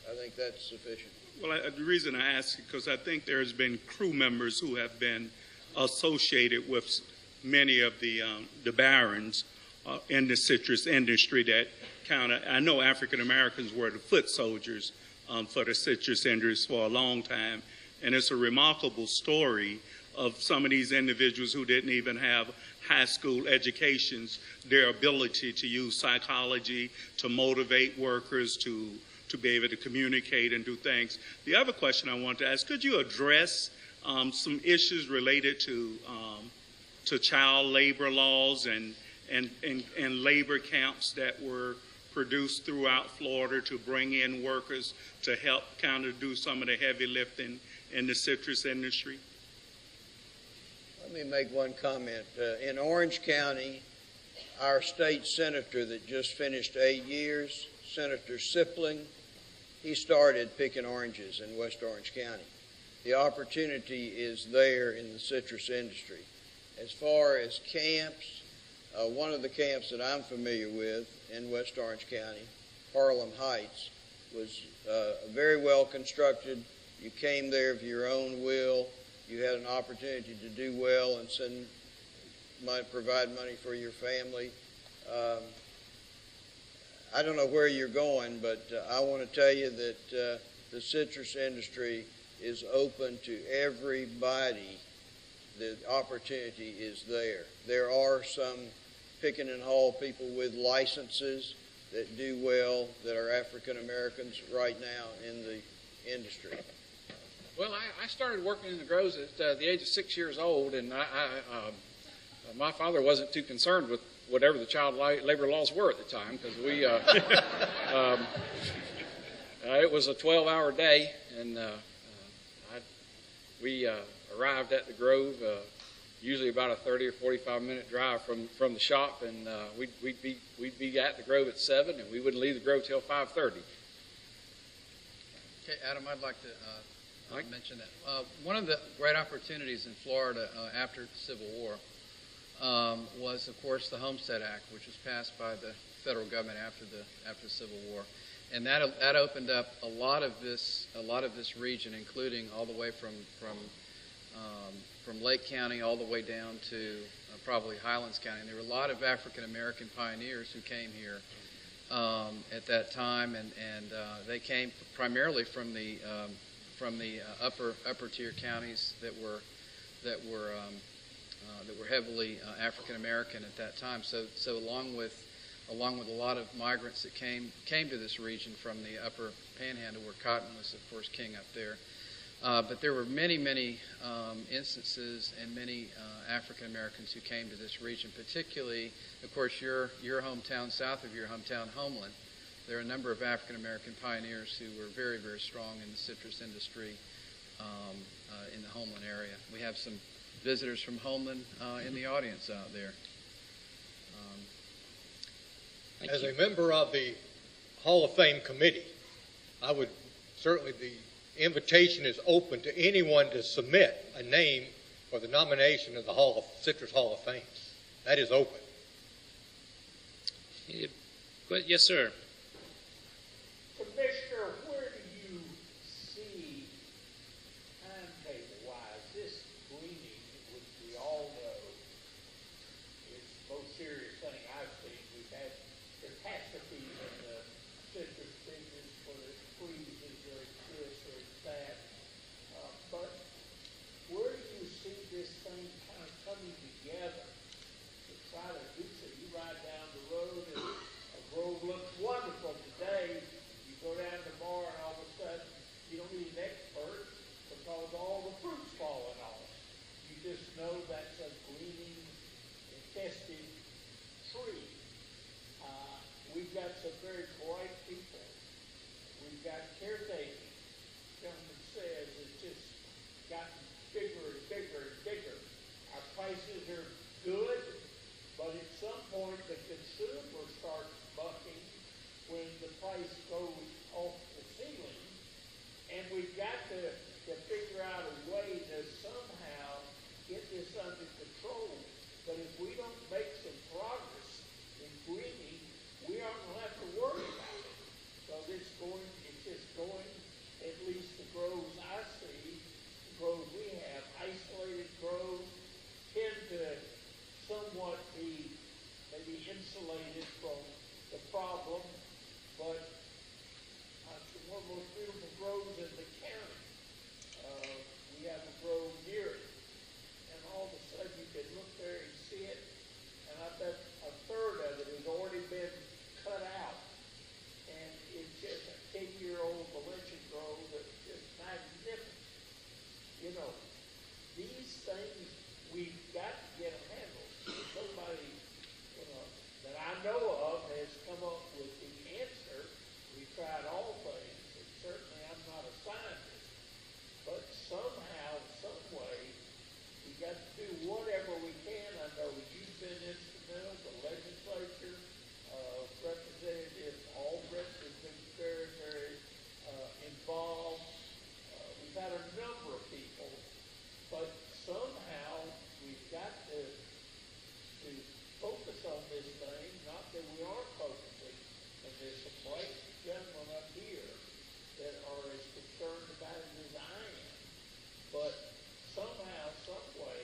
H: I think that's sufficient.
S: Well, the reason I ask is because I think there's been crew members who have been associated with many of the barons in the citrus industry that I know African Americans were the foot soldiers for the citrus industry for a long time, and it's a remarkable story of some of these individuals who didn't even have high school educations, their ability to use psychology to motivate workers to be able to communicate and do things. The other question I want to ask, could you address some issues related to child labor laws and labor camps that were produced throughout Florida to bring in workers to help kind of do some of the heavy lifting in the citrus industry?
H: Let me make one comment. In Orange County, our state senator that just finished 8 years, Senator Sipling, he started picking oranges in West Orange County. The opportunity is there in the citrus industry. As far as camps, one of the camps that I'm familiar with in West Orange County, Harlem Heights, was very well constructed. You came there of your own will. You had an opportunity to do well and provide money for your family. I don't know where you're going, but I want to tell you that the citrus industry is open to everybody. The opportunity is there. There are some picking and haul people with licenses that do well that are African Americans right now in the industry.
M: Well, I started working in the groves at the age of 6 years old, and my father wasn't too concerned with whatever the child labor laws were at the time, because it was a 12-hour day, and we arrived at the grove usually about a 30 or 45-minute drive from the shop, and we'd be at the grove at 7, and we wouldn't leave the grove till 5:30.
E: Okay, Adam, I'd like to mention that. One of the great opportunities in Florida after the Civil War was, of course, the Homestead Act, which was passed by the federal government after the Civil War, and that opened up a lot of this region, including all the way from Lake County all the way down to probably Highlands County. And there were a lot of African American pioneers who came here at that time, and they came primarily from the upper tier counties that were heavily African American at that time. So along with a lot of migrants that came to this region from the upper Panhandle, where cotton was of course king up there. But there were many instances and many African Americans who came to this region, particularly, of course, your hometown, south of your hometown, Homeland. There are a number of African American pioneers who were very, very strong in the citrus industry in the Homeland area. We have some visitors from Homeland in the audience out there.
F: As a member of the Hall of Fame committee, I would certainly, the invitation is open to anyone to submit a name for the nomination of the Citrus Hall of Fame. That is open.
C: But yes, sir.
T: Commissioner, where do you see, timetable-wise, this greening, which we all know is the most serious thing I've seen? We've had catastrophes in the citrus business, whether it's freezes or it's this or it's that. But where do you see this thing kind of coming together to try to do so? You ride down the road and a grove looks wonderful. some very bright people. We've got caretaking. Gentleman says it's just gotten bigger and bigger and bigger. Our prices are good, but at some point the consumer starts bucking when the price goes off the ceiling, and we've got to figure out a way to somehow get this under control. But if we don't make some progress in greening, we aren't going to have to worry about it. So it's just going, at least the groves I see, the groves we have, isolated groves, tend to somewhat be maybe insulated from the problem, but one of the most beautiful groves in the county. We have a grove near it, and all of a sudden you can look there and see it, and I bet a third of it has already been cut out, and it's just a 10-year-old Valencian grove that's just magnificent. You know, these things, we've got to get them handled. Somebody, you know, that I know of has come up with the answer. We've tried all things, and certainly I'm not a scientist, but somehow, some way, we got to do whatever we can. I know you've been instrumental, the legislature, Representative Albrecht has been very, very involved. We've had a number of people, but somehow we've got to focus on this thing. Not that we aren't focusing, and there's some bright gentlemen up here that are as concerned about it as I am. But somehow, some way,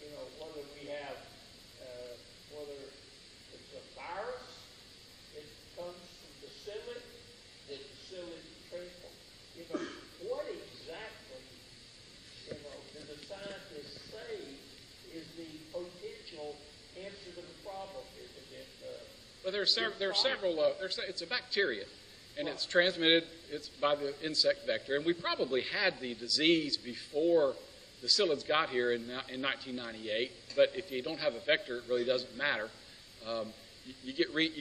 T: you know, whether we have, whether it's a virus, it comes from the psyllid, that the psyllid transport, you know, what exactly, you know, do the scientists say is the potential answer to the problem? Is it,
M: Well, there are several. It's a bacteria, and it's transmitted. It's by the insect vector, and we probably had the disease before the psyllids got here in 1998. But if you don't have a vector, it really doesn't matter. You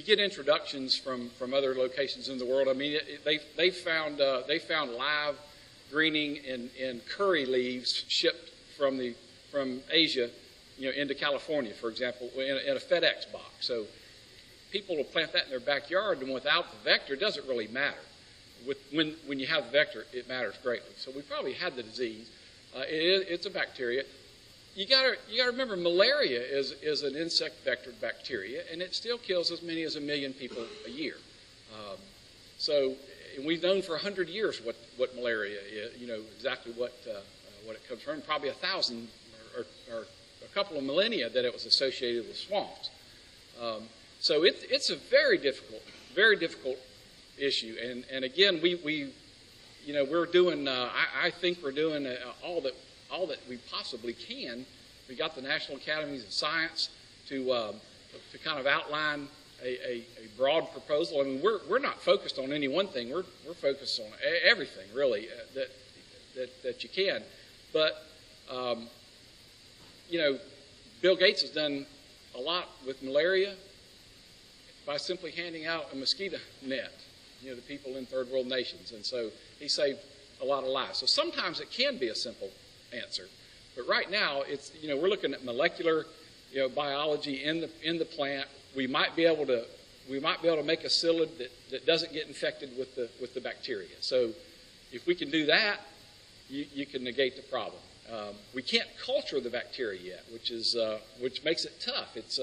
M: get introductions from other locations in the world. I mean, they found live greening in curry leaves shipped from Asia, you know, into California, for example, in a FedEx box. So people will plant that in their backyard, and without the vector, it doesn't really matter. When you have the vector, it matters greatly. So we probably had the disease. It's a bacteria. You got to remember, malaria is an insect vectored bacteria, and it still kills as many as 1 million people a year. And we've known for 100 years what malaria is. You know exactly what it comes from. Probably 1,000 or a couple of millennia that it was associated with swamps. So it's a very difficult issue. And again, we're doing. I think we're doing all that we possibly can. We got the National Academies of Science to kind of outline a broad proposal. I mean, we're not focused on any one thing. We're focused on everything really that you can. But Bill Gates has done a lot with malaria by simply handing out a mosquito net, to people in third world nations. And so he saved a lot of lives. So sometimes it can be a simple answer. But right now, it's, we're looking at molecular, biology in the plant. We might be able to make a psyllid that doesn't get infected with the bacteria. So if we can do that, you can negate the problem. We can't culture the bacteria yet, which makes it tough. It's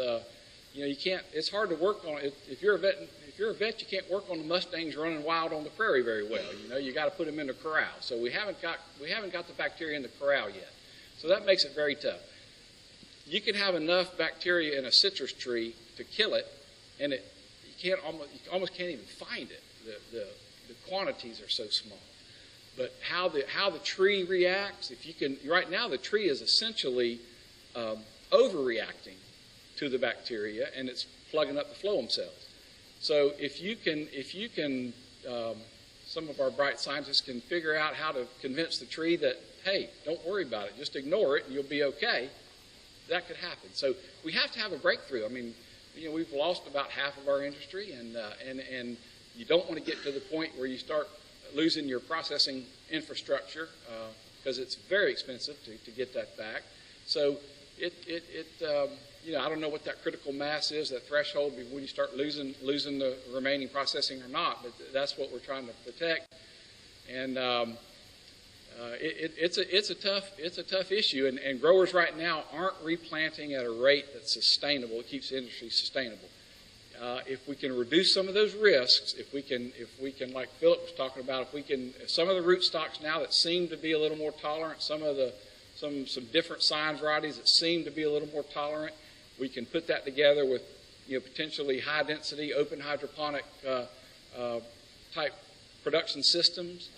M: you can't. It's hard to work on it. If you're a vet, you can't work on the Mustangs running wild on the prairie very well. You got to put them in the corral. So we haven't got the bacteria in the corral yet. So that makes it very tough. You can have enough bacteria in a citrus tree to kill it, and you almost can't even find it. The quantities are so small. But how the tree reacts, right now the tree is essentially overreacting to the bacteria, and it's plugging up the phloem cells. So if you can, some of our bright scientists can figure out how to convince the tree that, hey, don't worry about it, just ignore it and you'll be okay, that could happen. So we have to have a breakthrough. I mean, we've lost about half of our industry, and you don't want to get to the point where you start losing your processing infrastructure because it's very expensive to get that back. So I don't know what that critical mass is, that threshold when you start losing the remaining processing or not, but that's what we're trying to protect. And it's a tough issue, and growers right now aren't replanting at a rate that's sustainable. It keeps the industry sustainable. If we can reduce some of those risks, if we can, like Philip was talking about, if some of the root stocks now that seem to be a little more tolerant, some different sign varieties that seem to be a little more tolerant, we can put that together with potentially high density open hydroponic type production systems,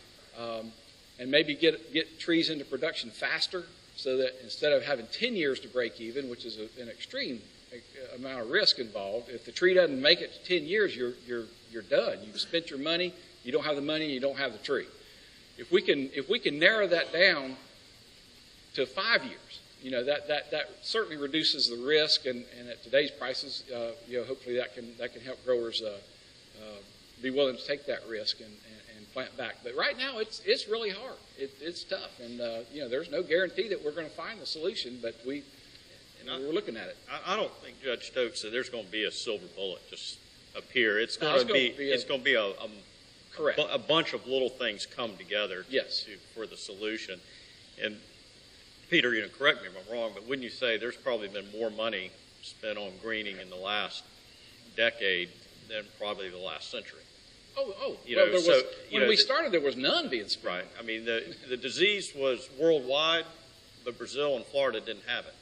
M: and maybe get trees into production faster, so that instead of having 10 years to break even, which is an extreme amount of risk involved, if the tree doesn't make it to 10 years, you're done. You've spent your money. You don't have the money. You don't have the tree. If we can narrow that down to 5 years, that certainly reduces the risk, and at today's prices, hopefully that can help growers be willing to take that risk and plant back. But right now, it's really hard. It's tough, and there's no guarantee that we're going to find the solution, but we're looking at it.
N: I don't think Judge Stokes said there's going to be a silver bullet just appear. It's going to be a bunch of little things come together for the solution. And Peter, correct me if I'm wrong, but wouldn't you say there's probably been more money spent on greening in the last decade than probably the last century?
M: When we started, there was none being spent.
N: Right. I mean, the disease was worldwide, but Brazil and Florida didn't have it.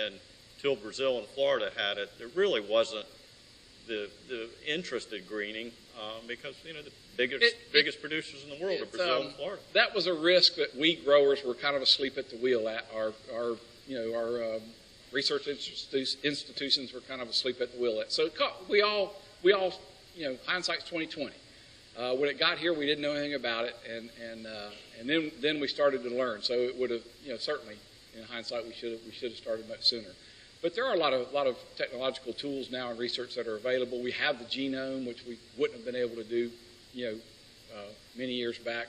N: And until Brazil and Florida had it, there really wasn't the interest in greening because the biggest producers in the world are Brazil and Florida.
M: That was a risk that we growers were kind of asleep at the wheel at. Our research institutions were kind of asleep at the wheel at. So we all hindsight's 20/20. When it got here, we didn't know anything about it, and then we started to learn. So it would have, certainly in hindsight, we should have started much sooner. But there are a lot of technological tools now and research that are available. We have the genome, which we wouldn't have been able to do, many years back.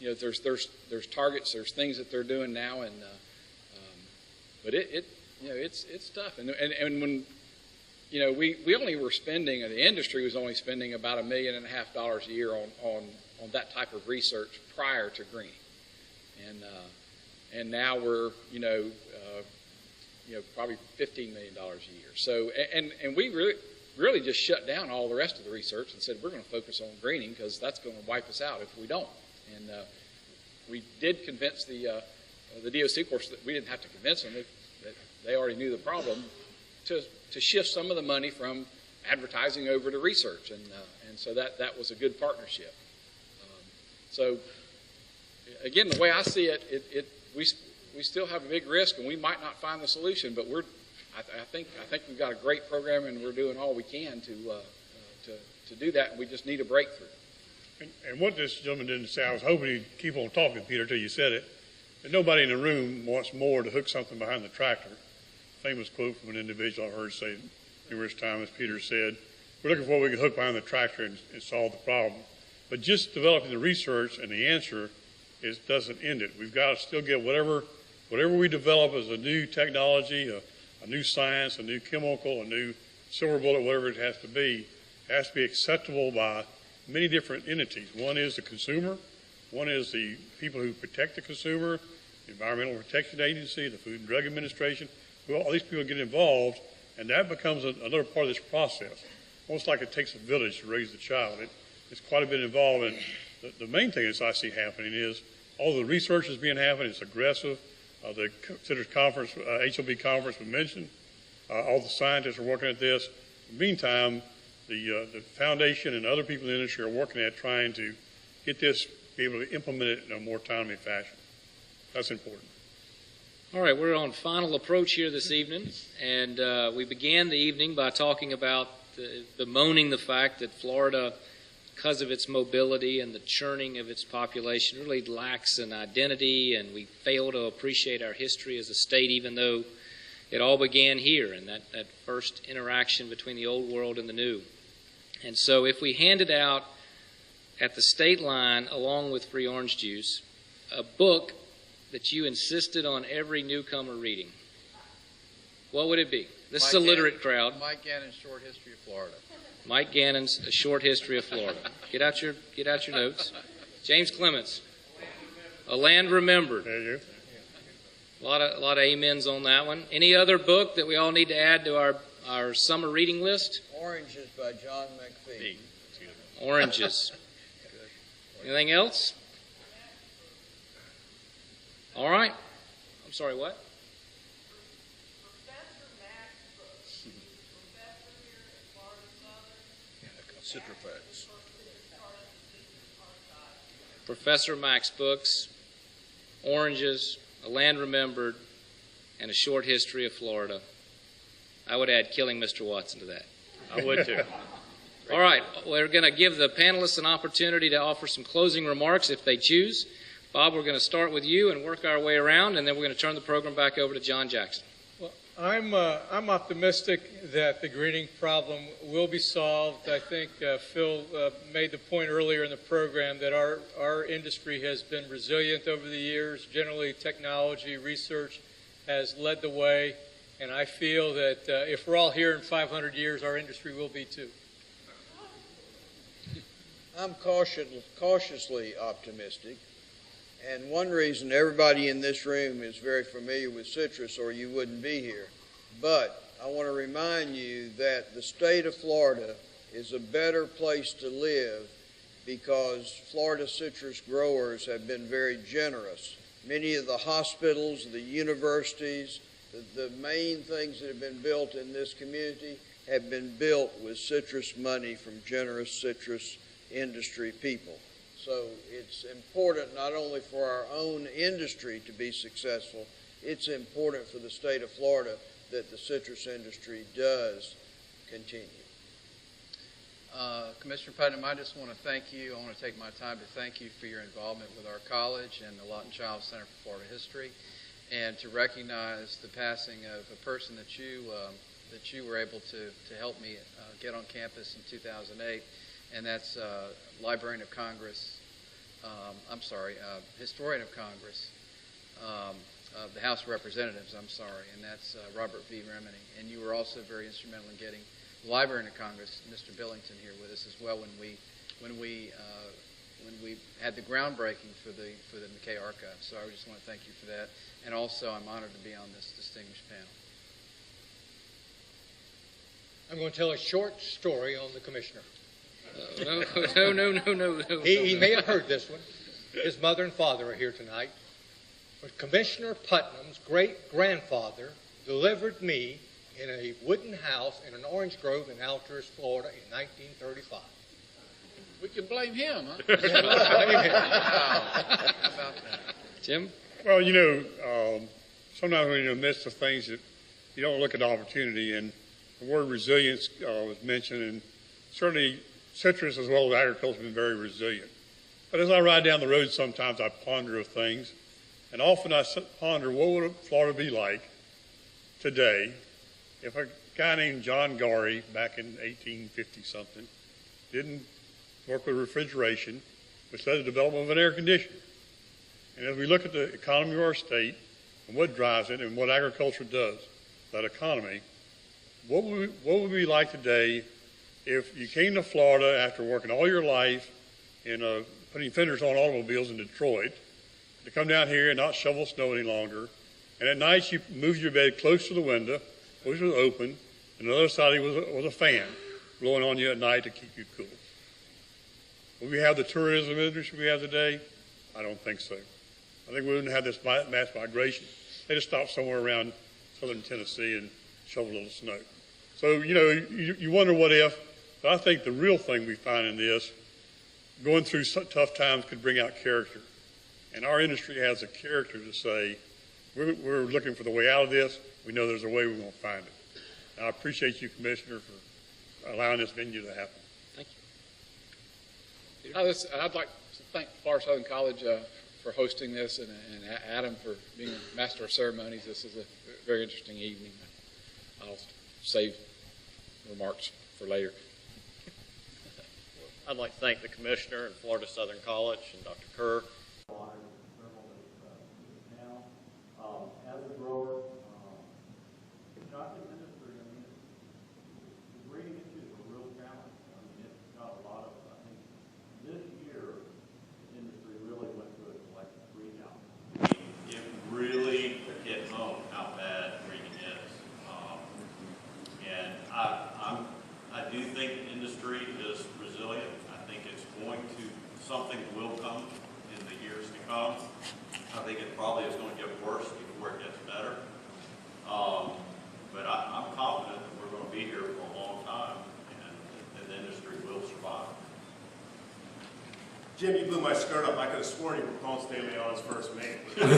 M: There's targets, there's things that they're doing now, and but it's tough. And when we only were spending, the industry was only spending about $1.5 million a year on that type of research prior to greening, and now we're probably $15 million a year. So and we really just shut down all the rest of the research and said we're going to focus on greening because that's going to wipe us out if we don't. And we did convince the DOC, of course, that we didn't have to convince them; that they already knew the problem. To shift some of the money from advertising over to research, and so that was a good partnership. So again, the way I see it, we still have a big risk, and we might not find the solution, but I think we've got a great program, and we're doing all we can to do that. And we just need a breakthrough.
I: And what this gentleman didn't say, I was hoping he'd keep on talking, Peter, till you said it. But nobody in the room wants more to hook something behind the tractor. Famous quote from an individual I've heard say numerous times, as Peter said, we're looking for what we can hook behind the tractor and solve the problem. But just developing the research and the answer doesn't end it. We've got to still get whatever we develop as a new technology, a new science, a new chemical, a new silver bullet, whatever it has to be acceptable by many different entities. One is the consumer. One is the people who protect the consumer, the Environmental Protection Agency, the Food and Drug Administration. All these people get involved, and that becomes another part of this process. Almost like it takes a village to raise the child. It's quite a bit involved, and the main thing that I see happening is all the research is being happening. It's aggressive. The Citrus Conference, HOB Conference we mentioned, all the scientists are working at this. In the meantime, the foundation and other people in the industry are working at trying to get this, be able to implement it in a more timely fashion. That's important.
C: All right, we're on final approach here this evening, and we began the evening by talking about bemoaning the fact that Florida, because of its mobility and the churning of its population, really lacks an identity, and we fail to appreciate our history as a state, even though It all began here in that first interaction between the old world and the new. And so if we handed out at the state line, along with free orange juice, a book that you insisted on every newcomer reading, what would it be? This is a literate crowd.
E: Mike Gannon's Short History of Florida.
C: Mike Gannon's A Short History of Florida. Get out your notes. James Clements, A Land Remembered.
I: There you
C: go. A lot of amens on that one. Any other book that we all need to add to our summer reading list?
H: Oranges by John McPhee.
C: Oranges. Anything else? All right. I'm sorry, what?
L: Citrifex.
C: Professor Mack's books, Oranges, A Land Remembered, and A Short History of Florida. I would add Killing Mr. Watson to that.
N: I would too.
C: All right, we're going to give the panelists an opportunity to offer some closing remarks if they choose. Bob, we're going to start with you and work our way around, and then we're going to turn the program back over to John Jackson.
G: Well, I'm optimistic that the greening problem will be solved. I think Phil made the point earlier in the program that our industry has been resilient over the years. Generally, technology, research has led the way, and I feel that if we're all here in 500 years, our industry will be too.
H: I'm cautiously optimistic. And one reason everybody in this room is very familiar with citrus, or you wouldn't be here. But I want to remind you that the state of Florida is a better place to live because Florida citrus growers have been very generous. Many of the hospitals, the universities, the main things that have been built in this community have been built with citrus money from generous citrus industry people. So it's important not only for our own industry to be successful, it's important for the state of Florida that the citrus industry does continue.
E: Commissioner Putnam, I just want to thank you. I want to take my time to thank you for your involvement with our college and the Lawton Chiles Center for Florida History, and to recognize the passing of a person that you were able to help me get on campus in 2008. And that's Librarian of Congress, Historian of Congress, of the House of Representatives, and that's Robert V. Remini. And you were also very instrumental in getting the Librarian of Congress, Mr. Billington, here with us as well when we had the groundbreaking for the McKay Archive. So I just want to thank you for that. And also, I'm honored to be on this distinguished panel.
F: I'm going to tell a short story on the commissioner.
C: No.
F: He may have heard this one. His mother and father are here tonight. But Commissioner Putnam's great-grandfather delivered me in a wooden house in an orange grove in Algiers, Florida in 1935.
M: We can blame him, huh?
C: How about that? Jim?
I: Well, sometimes when you're in the midst of things that you don't look at opportunity, and the word resilience was mentioned, and certainly citrus as well as agriculture have been very resilient. But as I ride down the road, sometimes I ponder of things, and often I ponder what would Florida be like today if a guy named John Gary back in 1850-something didn't work with refrigeration, which led to the development of an air conditioner. And as we look at the economy of our state and what drives it and what agriculture does, that economy, what would we be like today if you came to Florida after working all your life in putting fenders on automobiles in Detroit, to come down here and not shovel snow any longer, and at night you moved your bed close to the window, which was open, and on the other side was a fan blowing on you at night to keep you cool. Will we have the tourism industry we have today? I don't think so. I think we wouldn't have this mass migration. They just stopped somewhere around southern Tennessee and shoveled a little snow. So, you wonder what if, but I think the real thing we find in this, going through tough times could bring out character. And our industry has a character to say, we're looking for the way out of this. We know there's a way, we're going to find it. And I appreciate you, Commissioner, for allowing this venue to happen.
C: Thank you.
M: I'd like to thank Florida Southern College for hosting this, and Adam for being a master of ceremonies. This is a very interesting evening. I'll save remarks for later.
Q: I'd like to thank the Commissioner and Florida Southern College and Dr. Kerr.
J: As a grower, I think industry, the breeding issue is a real challenge. It's got a lot of, I think, this year, the industry really went through a collective breed out.
Q: It really hit home how bad breeding is. And I do think the industry is resilient. I think it's going to, something will come in the years to come. I think it probably is going to get worse before it gets better. But I'm confident that we're going to be here for a long time, and the industry will survive.
D: Jim, you blew my skirt up. I could have sworn you were Ponce de Leon's first mate. all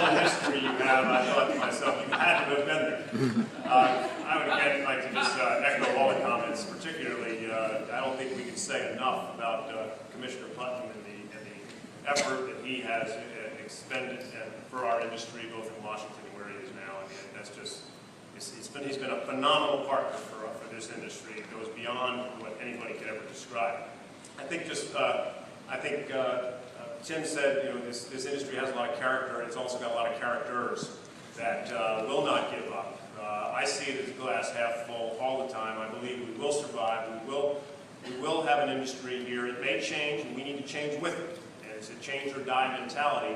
D: the history you have, I thought to myself, you had to have been there. I would again like to just echo all the comments, particularly I don't think we can say enough about Commissioner Putnam and the effort that he has expended for our industry, both in Washington and where he is now. I mean, that's just, he's been a phenomenal partner for this industry. It goes beyond what anybody could ever describe. I think Tim said, this industry has a lot of character, and it's also got a lot of characters that will not give up. I see it as glass half full all the time. I believe we will survive. We will have an industry here. It may change, and we need to change with it. And it's a change or die mentality.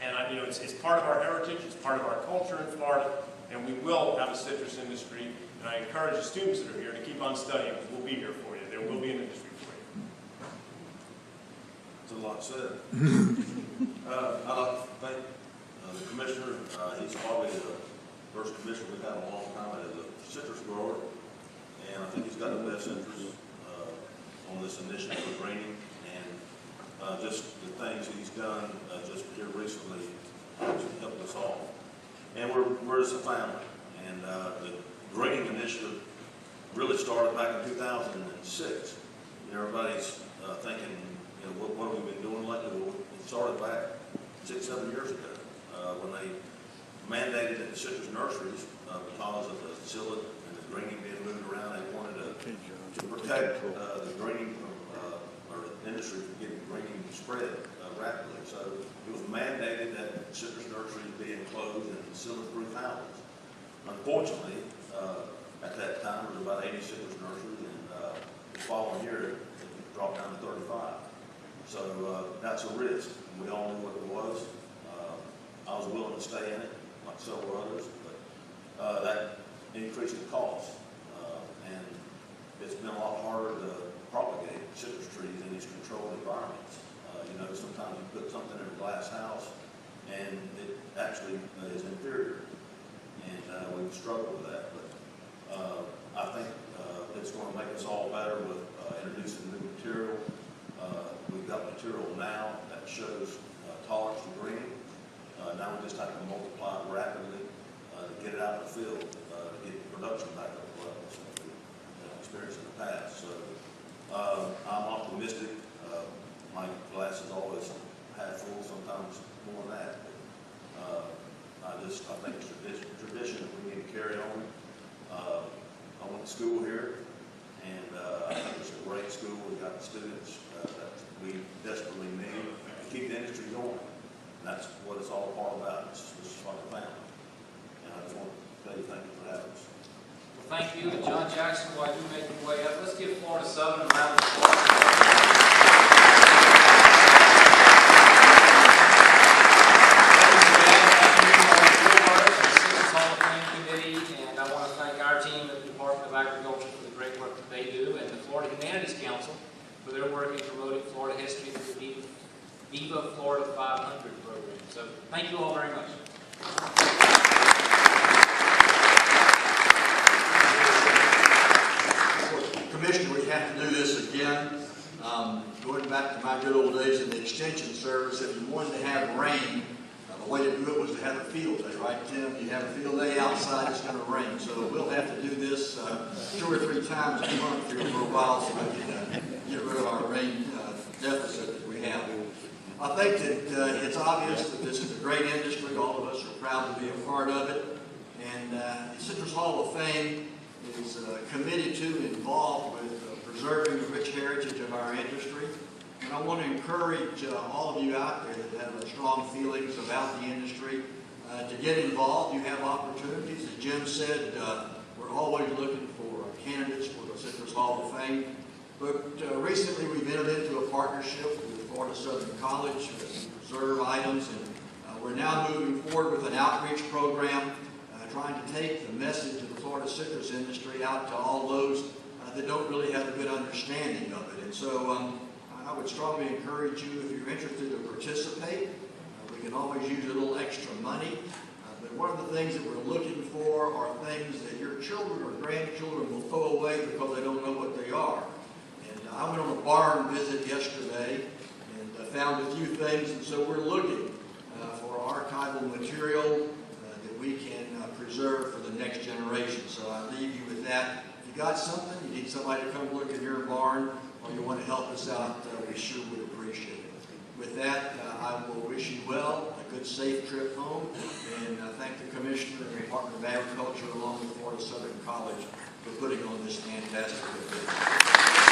D: And it's part of our heritage. It's part of our culture in Florida. And we will have a citrus industry. And I encourage the students that are here to keep on studying, because we'll be here for you. There will be an industry for you.
L: That's a lot said. I'd like to thank the Commissioner. He's probably the first commissioner we've had in a long time as a citrus grower. And I think he's got the best interest on this initiative for greening. And just the things he's done just here recently helped us all. And we're just a family. And the greening initiative really started back in 2006. Everybody's thinking, what have we been doing lately? Well, it started back 6-7 years ago when they mandated that the citrus nurseries, because of the psyllid and the greening being moved around, they wanted to protect the greening or the industry from getting greening spread rapidly. So it was mandated that citrus nurseries be enclosed in psyllid-proof houses. Unfortunately, at that time, there was about 80 citrus nurseries, and the following year, it dropped down to 35. So that's a risk. We all knew what it was. I was willing to stay in it, like several others, but that increased the cost. And it's been a lot harder to propagate citrus trees in these controlled environments. Sometimes you put something in a glass house, and it actually is inferior. And we've struggled with that. But I think it's going to make us all better with introducing new material. We've got material now that shows tolerance to greening. Now we just have to multiply it rapidly to get it out in the field, to get production back up to levels that we've experienced in the past. So I'm optimistic. My glass is always half full, sometimes more than that. But I think it's a tradition that we need to carry on. I went to school here, and I think it's a great school. We've got students that we desperately need to keep the industry going. And that's what it's all part about. It's just like a family. And I just want to tell you thank you for having us.
C: Well, thank you. And John Jackson, while you make your way up, let's give Florida Southern a round of applause. And I want to thank our team at the Department of Agriculture for the great work that they do, and the Florida Humanities Council for their work in promoting Florida history through the Viva Florida 500 program. So thank you all very much.
U: Commissioner, we have to do this again. Going back to my good old days in the Extension Service, if you wanted to have rain, the way to do it was to have a field day, right, Tim? You have a field day outside, it's going to rain. So we'll have to do this 2 or 3 times a month here for a while so we can get rid of our rain deficit that we have. think that it's obvious that this is a great industry. All of us are proud to be a part of it. And the Citrus Hall of Fame is committed to and involved with preserving the rich heritage of our industry. And I want to encourage all of you out there that have strong feelings about the industry to get involved. You have opportunities. As Jim said, we're always looking for candidates for the Citrus Hall of Fame. But recently we've entered into a partnership with Florida Southern College to preserve items, and we're now moving forward with an outreach program trying to take the message of the Florida citrus industry out to all those that don't really have a good understanding of it. And so I would strongly encourage you, if you're interested, to participate. We can always use a little extra money. But one of the things that we're looking for are things that your children or grandchildren will throw away because they don't know what they are. And I went on a barn visit yesterday and found a few things, and so we're looking for archival material that we can preserve for the next generation. So I leave you with that. If you got something, you need somebody to come look in your barn, or you want to help us out, we sure would appreciate it. With that, I will wish you well, a good safe trip home, and thank the Commissioner and the Department of Agriculture along with Florida Southern College for putting on this fantastic event.